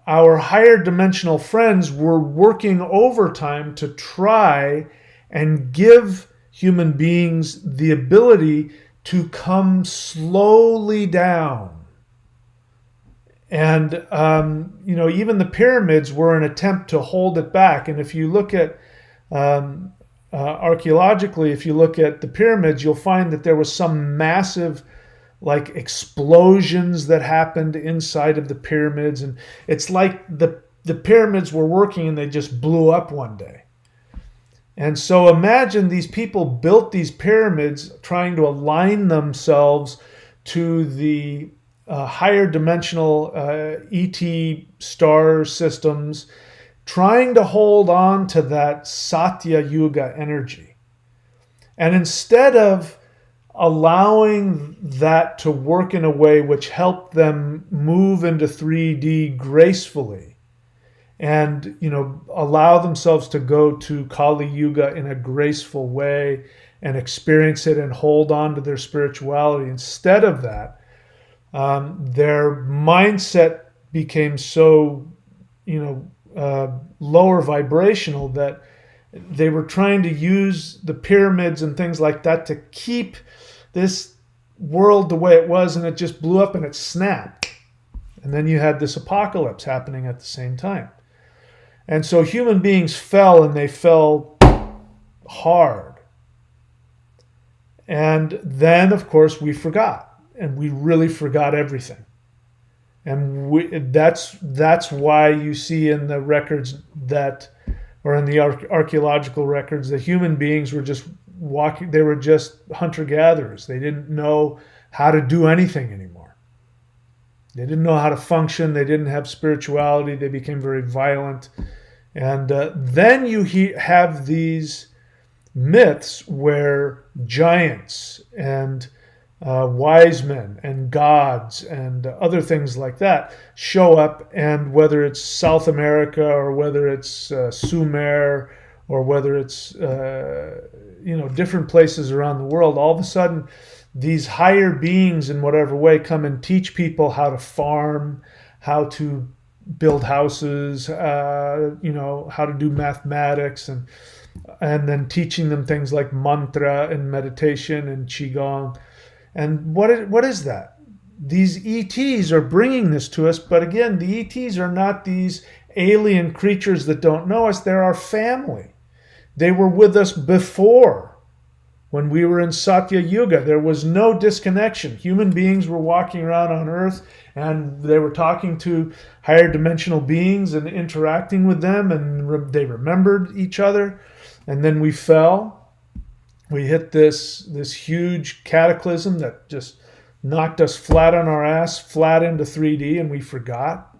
Speaker 1: higher dimensional friends were working overtime to try and give human beings the ability to come slowly down. And, even the pyramids were an attempt to hold it back. And if you look at, archaeologically, if you look at the pyramids, you'll find that there was some massive, explosions that happened inside of the pyramids. And it's like the pyramids were working and they just blew up one day. And so imagine these people built these pyramids trying to align themselves to the higher dimensional ET star systems, trying to hold on to that Satya Yuga energy. And instead of allowing that to work in a way which helped them move into 3D gracefully and, allow themselves to go to Kali Yuga in a graceful way and experience it and hold on to their spirituality, instead of that, their mindset became so, lower vibrational that they were trying to use the pyramids and things like that to keep this world the way it was, and it just blew up and it snapped. And then you had this apocalypse happening at the same time. And so human beings fell, and they fell hard. And then, of course, we forgot. And we really forgot everything. And that's why you see in the records or in the archaeological records, that human beings were just walking, they were just hunter-gatherers. They didn't know how to do anything anymore. They didn't know how to function. They didn't have spirituality. They became very violent. And then you have these myths where giants and wise men and gods and other things like that show up, and whether it's South America or whether it's Sumer or whether it's different places around the world, all of a sudden these higher beings in whatever way come and teach people how to farm, how to build houses, how to do mathematics, and then teaching them things like mantra and meditation and qigong. And what is that? These ETs are bringing this to us, but again, the ETs are not these alien creatures that don't know us. They're our family. They were with us before. When we were in Satya Yuga, there was no disconnection. Human beings were walking around on Earth, and they were talking to higher dimensional beings and interacting with them, and they remembered each other. And then we fell. We hit this huge cataclysm that just knocked us flat on our ass, flat into 3D, and we forgot.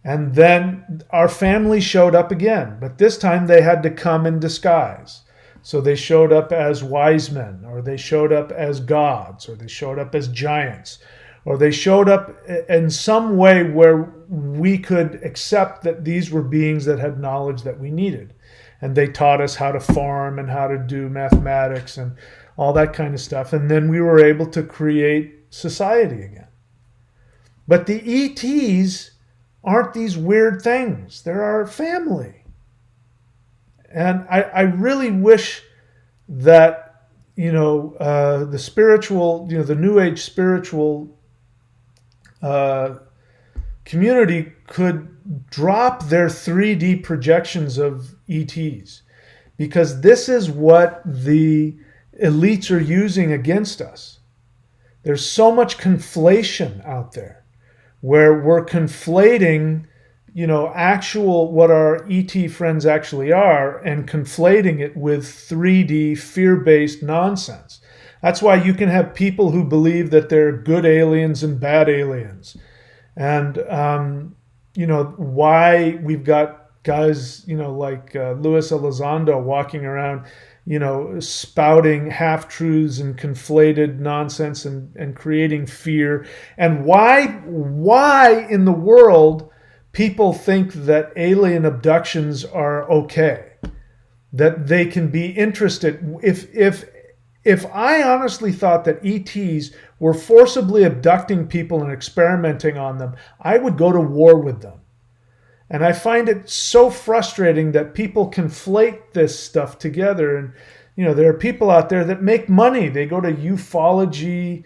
Speaker 1: And then our family showed up again, but this time they had to come in disguise. So they showed up as wise men, or they showed up as gods, or they showed up as giants, or they showed up in some way where we could accept that these were beings that had knowledge that we needed. And they taught us how to farm and how to do mathematics and all that kind of stuff. And then we were able to create society again. But the ETs aren't these weird things. They're our family. And I really wish that, the spiritual, the New Age spiritual community could drop their 3D projections of ETs, because this is what the elites are using against us. There's so much conflation out there where we're conflating actual what our ET friends actually are and conflating it with 3D fear-based nonsense. That's why you can have people who believe that they're good aliens and bad aliens. And, why we've got guys, like Luis Elizondo walking around, spouting half-truths and conflated nonsense and creating fear. And why in the world people think that alien abductions are okay, that they can be interested. If I honestly thought that ETs were forcibly abducting people and experimenting on them, I would go to war with them. And I find it so frustrating that people conflate this stuff together. And, there are people out there that make money. They go to ufology,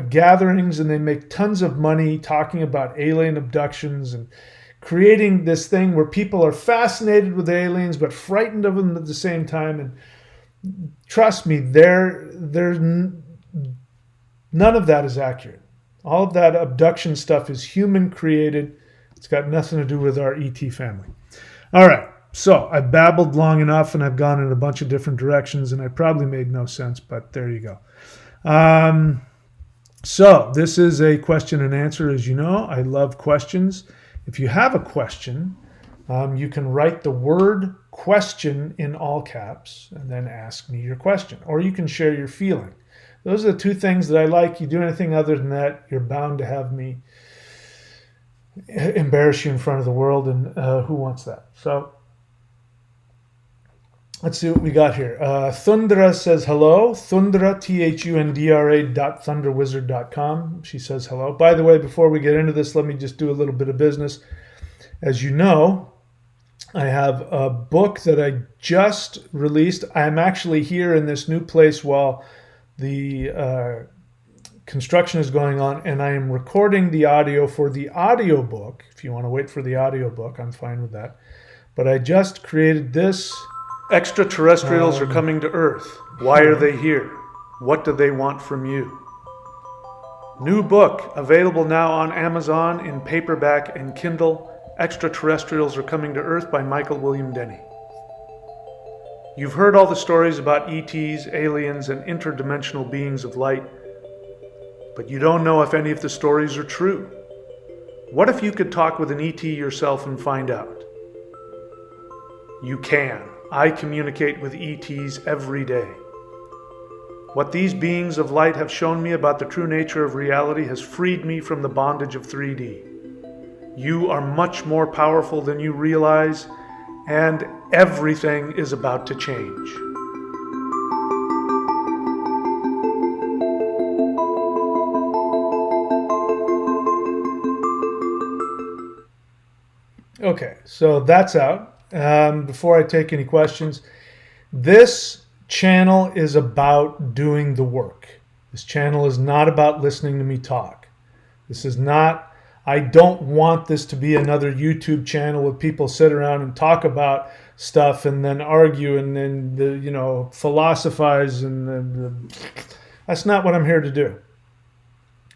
Speaker 1: gatherings, and they make tons of money talking about alien abductions and creating this thing where people are fascinated with aliens but frightened of them at the same time. And trust me, there's none of that is accurate. All of that abduction stuff is human created. It's got nothing to do with our ET family. All right, so I've babbled long enough and I've gone in a bunch of different directions and I probably made no sense, but there you go. So this is a question and answer. As you know, I love questions. If you have a question, you can write the word question in all caps and then ask me your question, or you can share your feeling. Those are the two things that I like. You do anything other than that, you're bound to have me embarrass you in front of the world, and who wants that? So let's see what we got here. Thundra says hello. Thundra, thundra.thunderwizard.com. She says hello. By the way, before we get into this, let me just do a little bit of business. As you know, I have a book that I just released. I'm actually here in this new place while the construction is going on, and I am recording the audio for the audio book. If you want to wait for the audio book, I'm fine with that. But I just created this. Extraterrestrials are coming to Earth. Why are they here? What do they want from you? New book available now on Amazon in paperback and Kindle. Extraterrestrials are coming to Earth by Michael William Denny. You've heard all the stories about ETs, aliens, and interdimensional beings of light, but you don't know if any of the stories are true. What if you could talk with an ET yourself and find out? You can. I communicate with ETs every day. What these beings of light have shown me about the true nature of reality has freed me from the bondage of 3D. You are much more powerful than you realize, and everything is about to change. Okay, so that's out. Before I take any questions, this channel is about doing the work. This channel is not about listening to me talk. This is not, I don't want this to be another YouTube channel where people sit around and talk about stuff and then argue and then, philosophize. That's not what I'm here to do.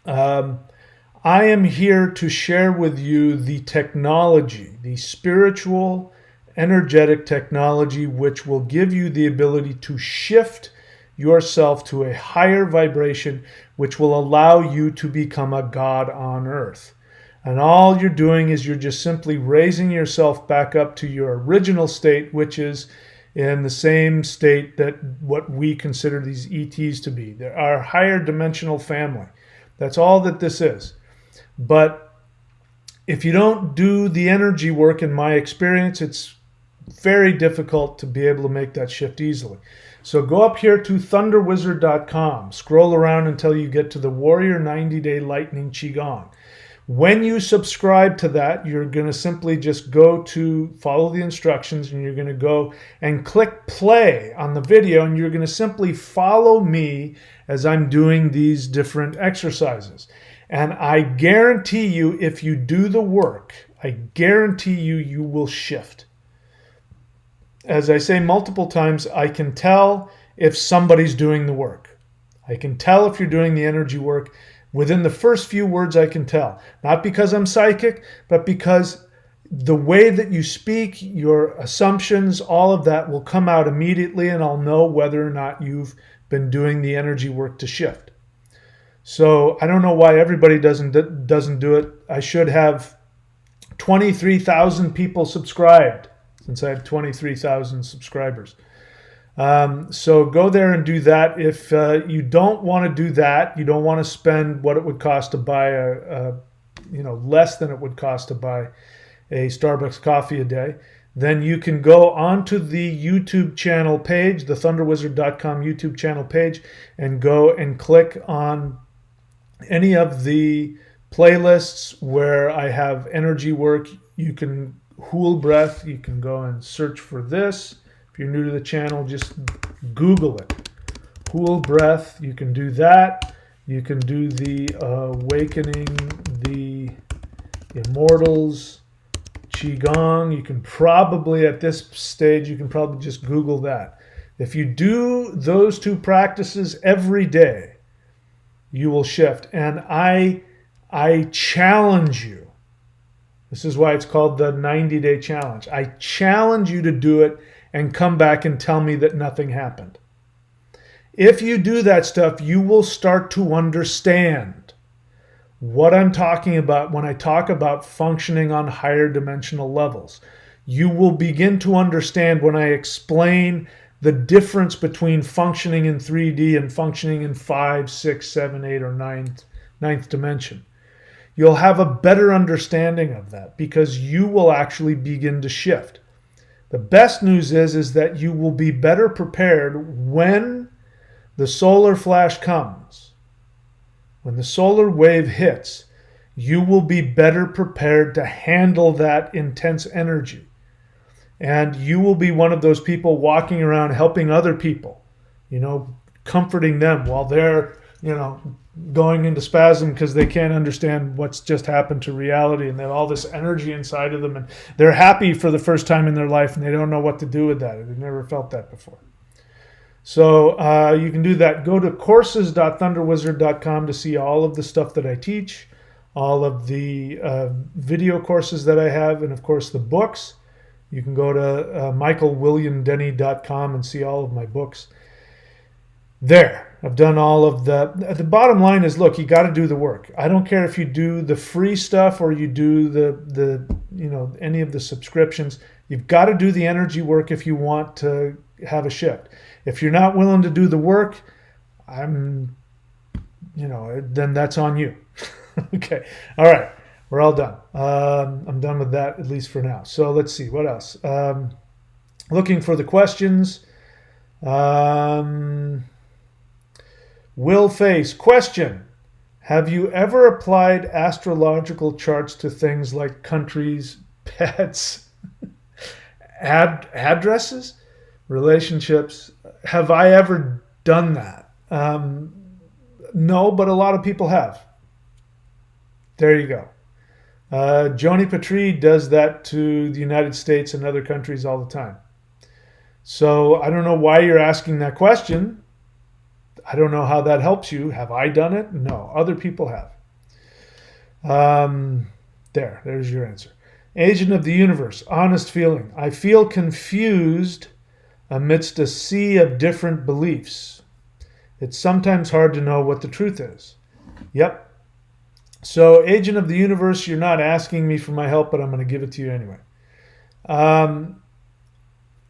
Speaker 1: I am here to share with you the technology, the spiritual, energetic technology, which will give you the ability to shift yourself to a higher vibration, which will allow you to become a God on earth. And all you're doing is you're just simply raising yourself back up to your original state, which is in the same state that what we consider these ETs to be. They're our higher dimensional family. That's all that this is. But if you don't do the energy work, in my experience, it's very difficult to be able to make that shift easily. So go up here to thunderwizard.com, scroll around until you get to the Warrior 90-Day Lightning Qigong. When you subscribe to that, you're going to simply just go to follow the instructions, and you're going to go and click play on the video, and you're going to simply follow me as I'm doing these different exercises. And I guarantee you, if you do the work, I guarantee you, you will shift. As I say multiple times, I can tell if somebody's doing the work. I can tell if you're doing the energy work. Within the first few words, I can tell. Not because I'm psychic, but because the way that you speak, your assumptions, all of that will come out immediately, and I'll know whether or not you've been doing the energy work to shift. So I don't know why everybody doesn't do it. I should have 23,000 people subscribed, since I have 23,000 subscribers. So go there and do that. If you don't want to do that, you don't want to spend what it would cost to buy less than it would cost to buy a Starbucks coffee a day, then you can go onto the YouTube channel page, the thunderwizard.com YouTube channel page, and go and click on any of the playlists where I have energy work. You can Hool breath. You can go and search for this. If you're new to the channel, just Google it. Hool breath. You can do that. You can do the awakening the immortals Qigong. You can probably, at this stage, you can probably just Google that. If you do those two practices every day, you will shift. And I challenge you. This is why it's called the 90-day challenge. I challenge you to do it and come back and tell me that nothing happened. If you do that stuff, you will start to understand what I'm talking about when I talk about functioning on higher dimensional levels. You will begin to understand when I explain the difference between functioning in 3D and functioning in 5, 6, 7, 8, or ninth dimension. You'll have a better understanding of that because you will actually begin to shift. The best news is that you will be better prepared when the solar flash comes. When the solar wave hits, you will be better prepared to handle that intense energy. And you will be one of those people walking around helping other people, comforting them while they're, going into spasm because they can't understand what's just happened to reality, and they have all this energy inside of them, and they're happy for the first time in their life, and they don't know what to do with that. They've never felt that before. So you can do that. Go to courses.thunderwizard.com to see all of the stuff that I teach, all of the video courses that I have, and of course the books. You can go to michaelwilliamdenny.com and see all of my books. There, I've done all of the bottom line is, look, you got to do the work. I don't care if you do the free stuff or you do the any of the subscriptions. You've got to do the energy work if you want to have a shift. If you're not willing to do the work, I'm, then that's on you. Okay. All right. We're all done. I'm done with that, at least for now. So let's see. What else? Looking for the questions. Will Face, question. Have you ever applied astrological charts to things like countries, pets, addresses, relationships? Have I ever done that? No, but a lot of people have. There you go. Joni Patry does that to the United States and other countries all the time. So I don't know why you're asking that question. I don't know how that helps you. Have I done it? No. Other people have. There's your answer. Agent of the universe, honest feeling. I feel confused amidst a sea of different beliefs. It's sometimes hard to know what the truth is. Yep. So, agent of the universe, you're not asking me for my help, but I'm going to give it to you anyway.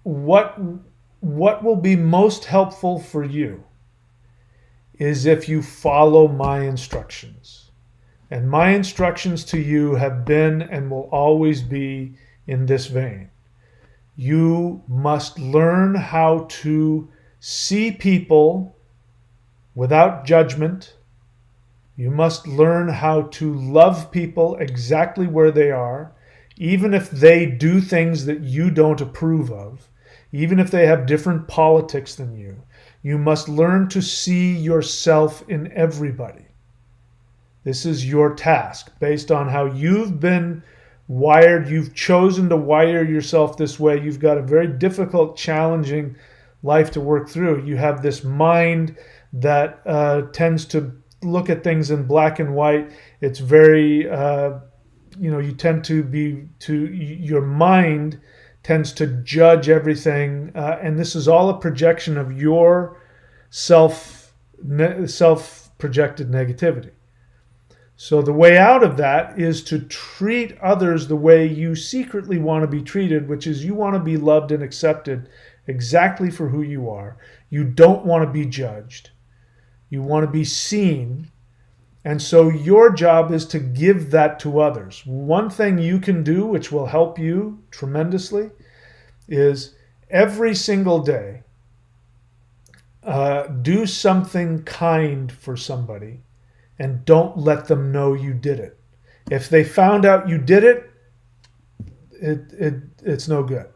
Speaker 1: What will be most helpful for you is if you follow my instructions. And my instructions to you have been and will always be in this vein. You must learn how to see people without judgment. You must learn how to love people exactly where they are, even if they do things that you don't approve of, even if they have different politics than you. You must learn to see yourself in everybody. This is your task based on how you've been wired. You've chosen to wire yourself this way. You've got a very difficult, challenging life to work through. You have this mind that tends to look at things in black and white. It's very, you tend your mind tends to judge everything. And this is all a projection of your self-projected negativity. So the way out of that is to treat others the way you secretly want to be treated, which is you want to be loved and accepted exactly for who you are. You don't want to be judged. You want to be seen. And so your job is to give that to others. One thing you can do, which will help you tremendously, is every single day, do something kind for somebody and don't let them know you did it. If they found out you did it, it's no good.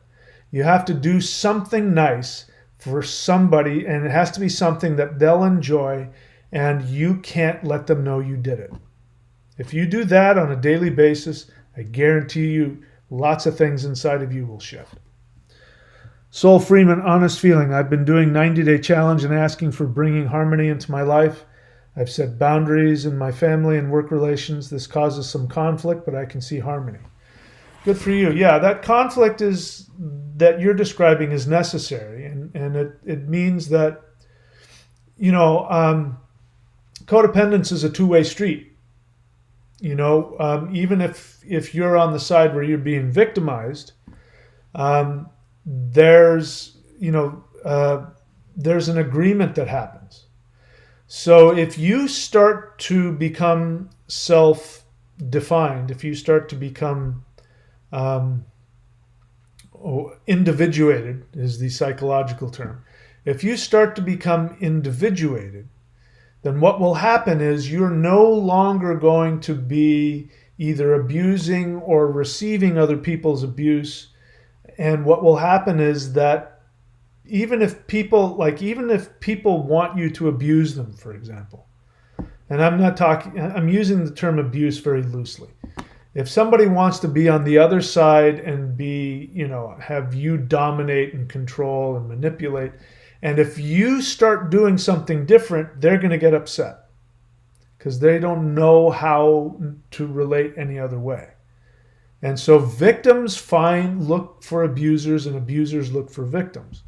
Speaker 1: You have to do something nice for somebody, and it has to be something that they'll enjoy, and you can't let them know you did it. If you do that on a daily basis, I guarantee you lots of things inside of you will shift. Soul Freeman, honest feeling. I've been doing 90-day challenge and asking for bringing harmony into my life. I've set boundaries in my family and work relations. This causes some conflict, but I can see harmony. Good for you. Yeah, that conflict that you're describing is necessary, and it means that, codependence is a two-way street. Even if you're on the side where you're being victimized, there's an agreement that happens. So if you start to become self-defined, if you start to become individuated is the psychological term. If you start to become individuated, then what will happen is you're no longer going to be either abusing or receiving other people's abuse. And what will happen is that even if people want you to abuse them, for example, and I'm using the term abuse very loosely. If somebody wants to be on the other side and have you dominate and control and manipulate, and if you start doing something different, they're going to get upset because they don't know how to relate any other way. And so victims look for abusers, and abusers look for victims.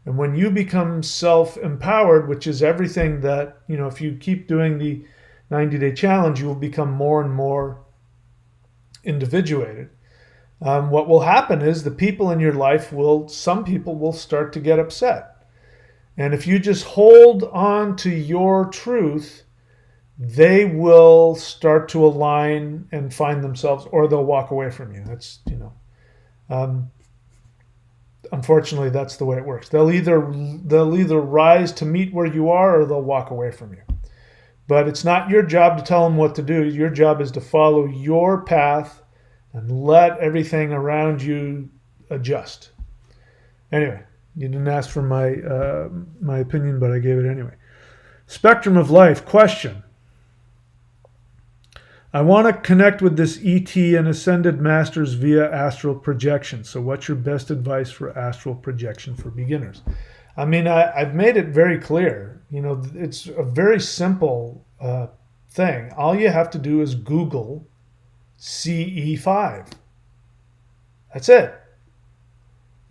Speaker 1: And when you become self-empowered, which is everything that, if you keep doing the 90-day challenge, you will become more and more individuated. What will happen is the people in your life some people will start to get upset. And if you just hold on to your truth, they will start to align and find themselves, or they'll walk away from you. That's, unfortunately, that's the way it works. They'll either rise to meet where you are, or they'll walk away from you. But it's not your job to tell them what to do. Your job is to follow your path and let everything around you adjust. Anyway, you didn't ask for my opinion, but I gave it anyway. Spectrum of life question. I want to connect with this ET and ascended masters via astral projection. So what's your best advice for astral projection for beginners? I mean, I've made it very clear. It's a very simple thing. All you have to do is Google CE5. That's it.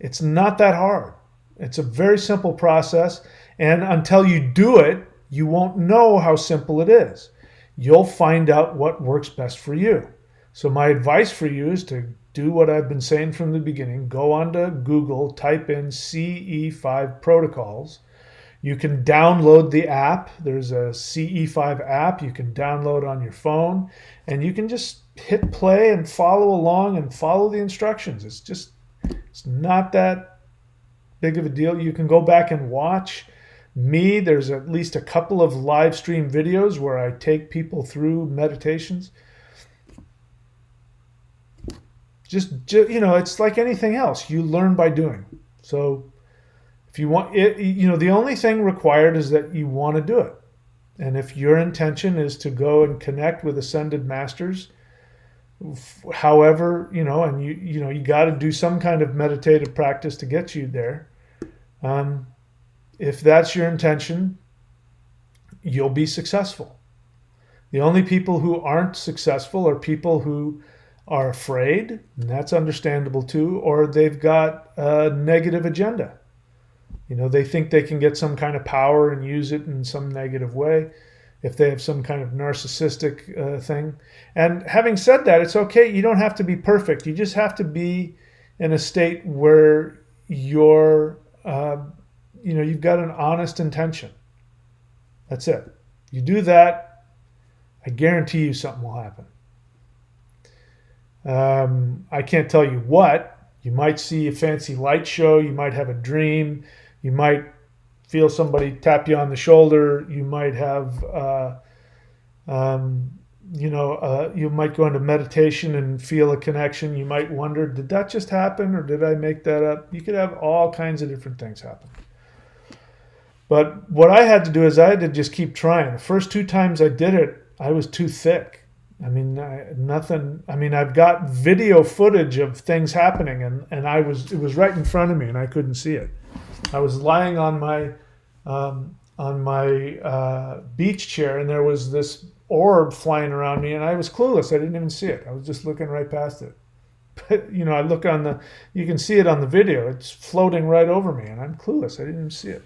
Speaker 1: It's not that hard. It's a very simple process. And until you do it, you won't know how simple it is. You'll find out what works best for you. So my advice for you is to do what I've been saying from the beginning. Go onto Google, type in CE5 protocols. You can download the app. There's a CE5 app you can download on your phone, and you can just hit play and follow along and follow the instructions. It's not that big of a deal. You can go back and watch me. There's at least a couple of live stream videos where I take people through meditations. Just it's like anything else. You learn by doing. So if you want it, the only thing required is that you want to do it. And if your intention is to go and connect with ascended masters, however, and you got to do some kind of meditative practice to get you there. If that's your intention, you'll be successful. The only people who aren't successful are people who are afraid, and that's understandable too, or they've got a negative agenda. They think they can get some kind of power and use it in some negative way if they have some kind of narcissistic thing. And having said that, it's okay. You don't have to be perfect. You just have to be in a state where you're you've got an honest intention. That's it. You do that, I guarantee you something will happen. I can't tell you what. You might see a fancy light show. You might have a dream. You might feel somebody tap you on the shoulder. You might have, you might go into meditation and feel a connection. You might wonder, did that just happen or did I make that up? You could have all kinds of different things happen. But what I had to do is I had to just keep trying. The first 2 times I did it, I was too thick. I've got video footage of things happening, and it was right in front of me, and I couldn't see it. I was lying on my beach chair, and there was this orb flying around me, and I was clueless. I didn't even see it. I was just looking right past it. But I look you can see it on the video. It's floating right over me, and I'm clueless. I didn't even see it.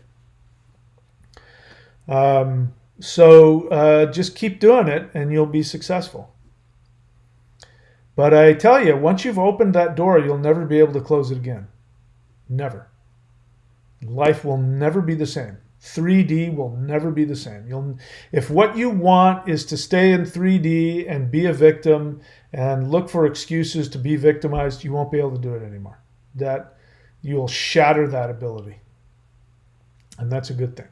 Speaker 1: So just keep doing it and you'll be successful. But I tell you, once you've opened that door, you'll never be able to close it again. Never. Life will never be the same. 3D will never be the same. If what you want is to stay in 3D and be a victim and look for excuses to be victimized, you won't be able to do it anymore. That you'll shatter that ability. And that's a good thing.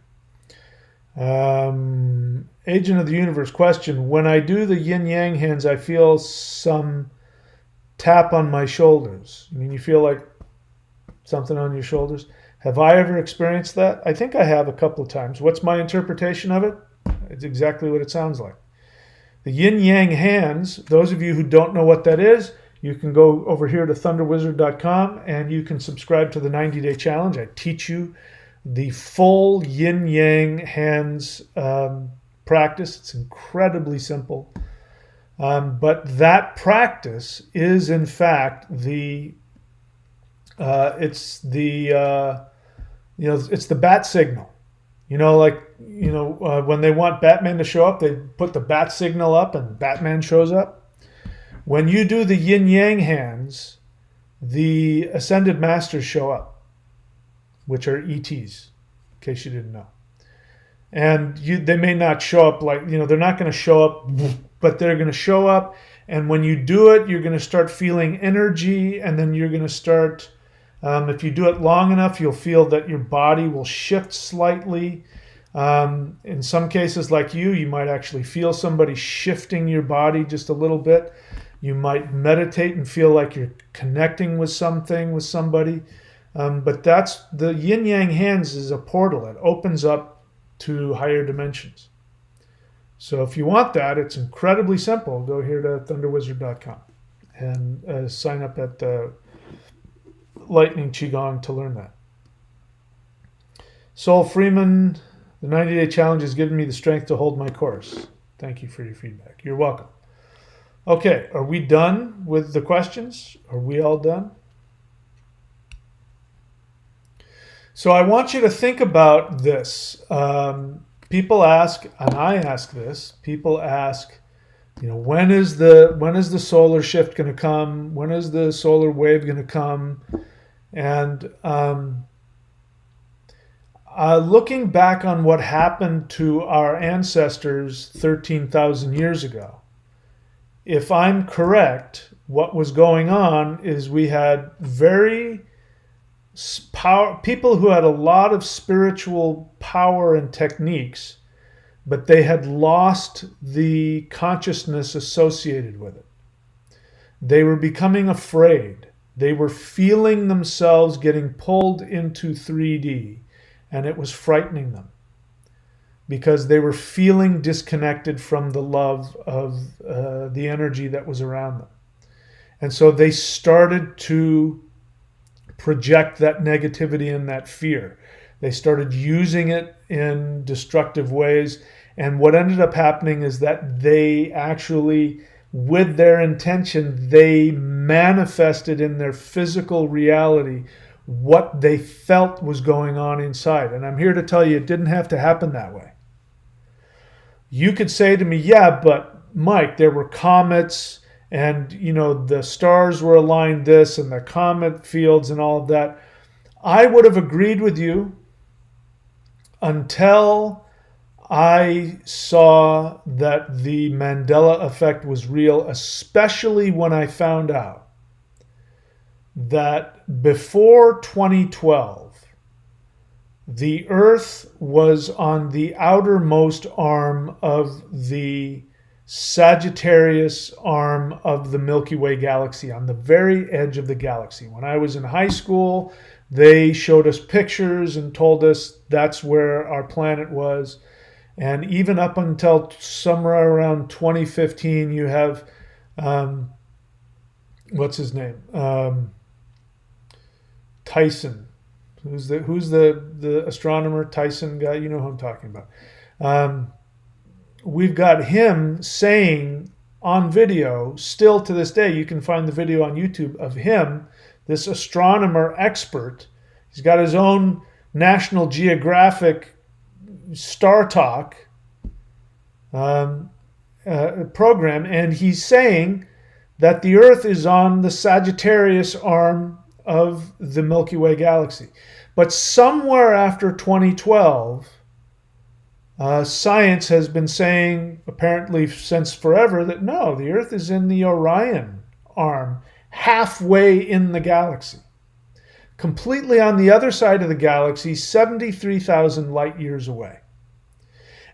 Speaker 1: Agent of the Universe question. When I do the yin-yang hands, I feel some tap on my shoulders. You feel like something on your shoulders? Have I ever experienced that? I think I have a couple of times. What's my interpretation of it? It's exactly what it sounds like. The yin-yang hands, those of you who don't know what that is, you can go over here to thunderwizard.com and you can subscribe to the 90-day challenge. I teach you the full yin-yang hands practice. It's incredibly simple. But that practice is, in fact, it's the bat signal. When they want Batman to show up, they put the bat signal up and Batman shows up. When you do the yin-yang hands, the ascended masters show up, which are ETs. case you didn't know. And they may not show up like, they're not going to show up, but they're going to show up. And when you do it, you're going to start feeling energy. And then you're going to start, if you do it long enough, you'll feel that your body will shift slightly. In some cases like you might actually feel somebody shifting your body just a little bit. You might meditate and feel like you're connecting with something, with somebody. But that's the yin-yang hands is a portal. It opens up to higher dimensions. So if you want that, it's incredibly simple. Go here to thunderwizard.com and sign up at the Lightning Qigong to learn that. Sol Freeman, the 90-day challenge has given me the strength to hold my course. Thank you for your feedback. You're welcome. Okay, are we done with the questions? Are we all done? So I want you to think about this. People ask, and I ask this, people ask, when is the solar shift going to come? When is the solar wave going to come? And looking back on what happened to our ancestors 13,000 years ago, if I'm correct, what was going on is we had people who had a lot of spiritual power and techniques, but they had lost the consciousness associated with it. They were becoming afraid. They were feeling themselves getting pulled into 3D, and it was frightening them because they were feeling disconnected from the love of the energy that was around them. And so they started to project that negativity and that fear. They started using it in destructive ways. And what ended up happening is that they actually, with their intention, they manifested in their physical reality what they felt was going on inside. And I'm here to tell you, it didn't have to happen that way. You could say to me, yeah, but Mike, there were comets, and, the stars were aligned this and the comet fields and all of that. I would have agreed with you until I saw that the Mandela Effect was real, especially when I found out that before 2012, the Earth was on the outermost arm of the Sagittarius arm of the Milky Way Galaxy, on the very edge of the galaxy. When I was in high school, they showed us pictures and told us that's where our planet was. And even up until somewhere around 2015, you have, what's his name? Tyson. Who's the astronomer? Tyson guy? You know who I'm talking about. We've got him saying on video, still to this day, you can find the video on YouTube of him, this astronomer expert. He's got his own National Geographic Star Talk program, and he's saying that the Earth is on the Sagittarius arm of the Milky Way Galaxy. But somewhere after 2012, science has been saying, apparently since forever, that no, the Earth is in the Orion arm, halfway in the galaxy. Completely on the other side of the galaxy, 73,000 light years away.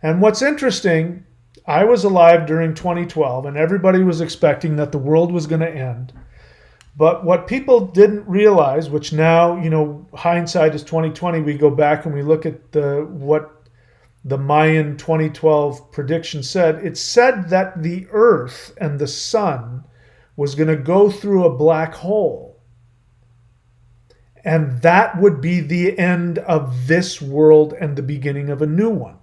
Speaker 1: And what's interesting, I was alive during 2012, and everybody was expecting that the world was going to end. But what people didn't realize, which now, hindsight is 2020, we go back and we look at what the Mayan 2012 prediction said. It said that the Earth and the sun was going to go through a black hole. And that would be the end of this world and the beginning of a new one.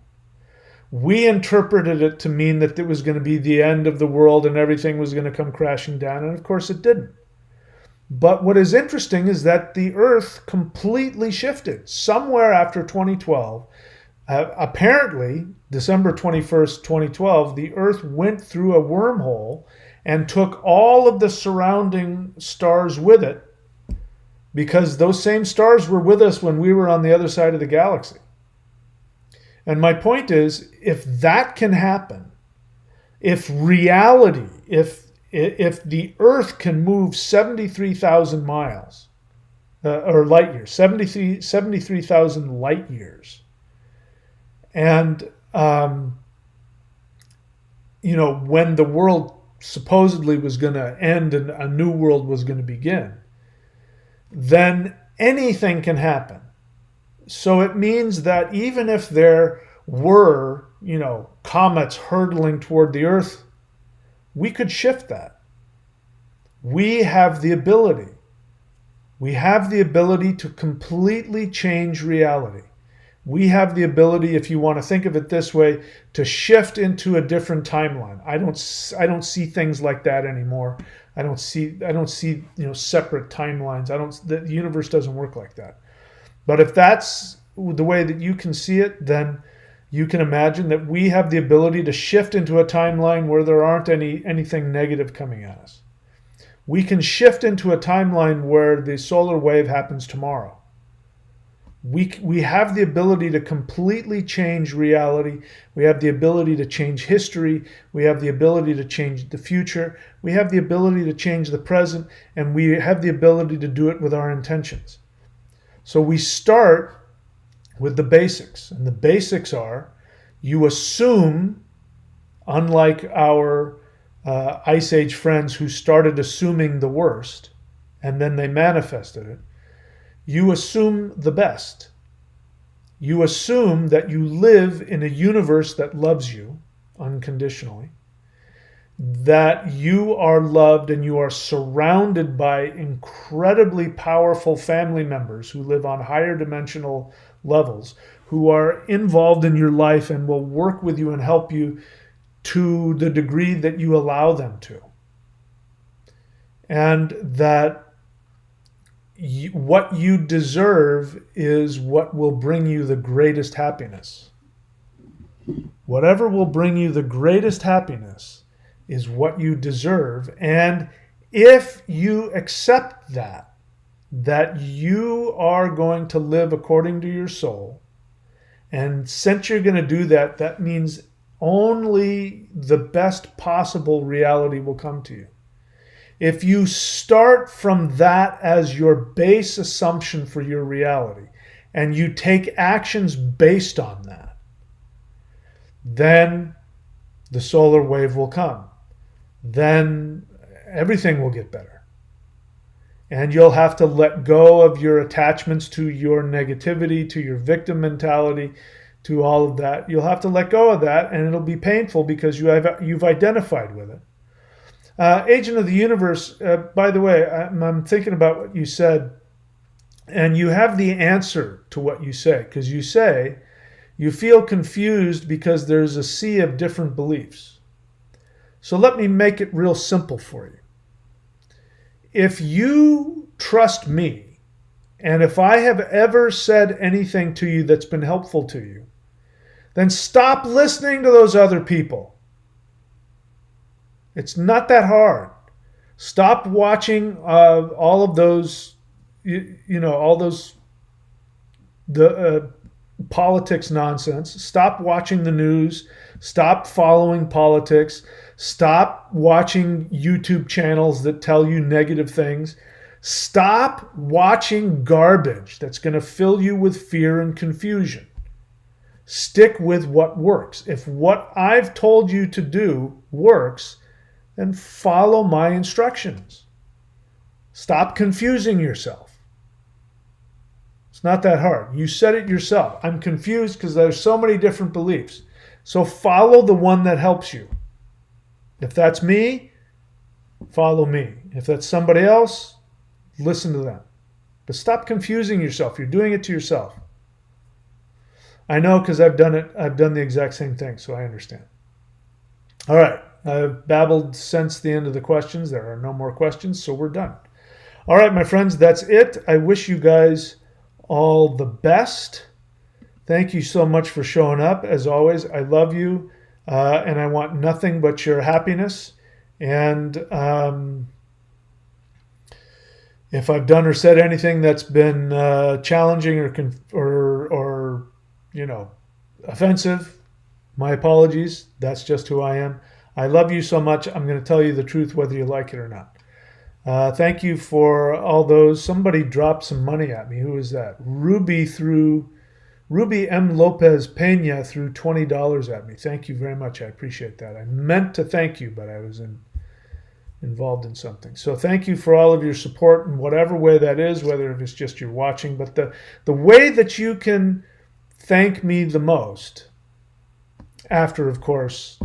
Speaker 1: We interpreted it to mean that it was going to be the end of the world and everything was going to come crashing down. And of course it didn't. But what is interesting is that the Earth completely shifted somewhere after 2012. Apparently, December 21st, 2012, the Earth went through a wormhole and took all of the surrounding stars with it, because those same stars were with us when we were on the other side of the galaxy. And my point is, if that can happen, if reality, if the Earth can move 73,000 miles, or light years, 73,000 light years, and when the world supposedly was going to end and a new world was going to begin, then anything can happen. So it means that even if there were, comets hurtling toward the Earth, we could shift that. We have the ability. We have the ability to completely change reality. We have the ability, if you want to think of it this way, to shift into a different timeline. I don't see things like that anymore. I don't see separate timelines. The universe doesn't work like that. But if that's the way that you can see it, then you can imagine that we have the ability to shift into a timeline where there aren't anything negative coming at us. We can shift into a timeline where the solar wave happens tomorrow. We have the ability to completely change reality. We have the ability to change history. We have the ability to change the future. We have the ability to change the present, and we have the ability to do it with our intentions. So we start with the basics, and the basics are, you assume, unlike our Ice Age friends who started assuming the worst and then they manifested it, you assume the best. You assume that you live in a universe that loves you unconditionally, that you are loved and you are surrounded by incredibly powerful family members who live on higher dimensional levels, who are involved in your life and will work with you and help you to the degree that you allow them to. And that what you deserve is what will bring you the greatest happiness. Whatever will bring you the greatest happiness is what you deserve. And if you accept that you are going to live according to your soul, and since you're going to do that, that means only the best possible reality will come to you. If you start from that as your base assumption for your reality, and you take actions based on that, then the solar wave will come. Then everything will get better. And you'll have to let go of your attachments to your negativity, to your victim mentality, to all of that. You'll have to let go of that, and it'll be painful because you've identified with it. Agent of the Universe, by the way, I'm thinking about what you said, and you have the answer to what you say, because you say you feel confused because there's a sea of different beliefs. So let me make it real simple for you. If you trust me, and if I have ever said anything to you that's been helpful to you, then stop listening to those other people. It's not that hard. Stop watching all of those, the politics nonsense. Stop watching the news. Stop following politics. Stop watching YouTube channels that tell you negative things. Stop watching garbage that's going to fill you with fear and confusion. Stick with what works. If what I've told you to do works, then follow my instructions. Stop confusing yourself. It's not that hard. You said it yourself. I'm confused because there's so many different beliefs. So follow the one that helps you. If that's me, follow me. If that's somebody else, listen to them. But stop confusing yourself. You're doing it to yourself. I know because I've done it. I've done the exact same thing, so I understand. All right. I've babbled since the end of the questions. There are no more questions, so we're done. All right, my friends, that's it. I wish you guys all the best. Thank you so much for showing up. As always, I love you, and I want nothing but your happiness. And if I've done or said anything that's been challenging or offensive, my apologies. That's just who I am. I love you so much. I'm going to tell you the truth whether you like it or not. Thank you for all those. Somebody dropped some money at me. Who is that? Ruby M. Lopez Pena threw $20 at me. Thank you very much. I appreciate that. I meant to thank you, but I was involved in something. So thank you for all of your support in whatever way that is, whether it's just you're watching. But the way that you can thank me the most, after, of course,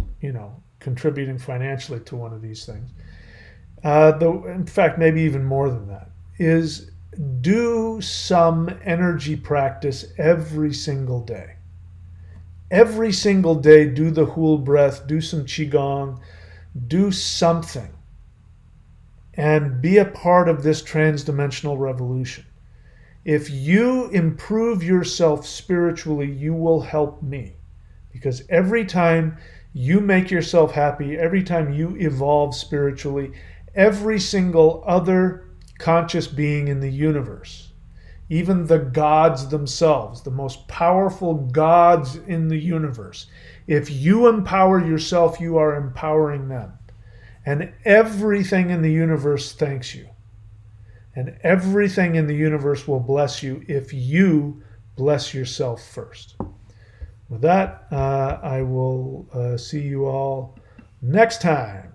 Speaker 1: contributing financially to one of these things, in fact, maybe even more than that, is do some energy practice every single day. Every single day, do the Hul breath, do some Qigong, do something, and be a part of this transdimensional revolution. If you improve yourself spiritually, you will help me. Because every time you make yourself happy, every time you evolve spiritually, every single other conscious being in the universe, even the gods themselves, the most powerful gods in the universe, if you empower yourself, you are empowering them. And everything in the universe thanks you. And everything in the universe will bless you if you bless yourself first. With that, I will see you all next time.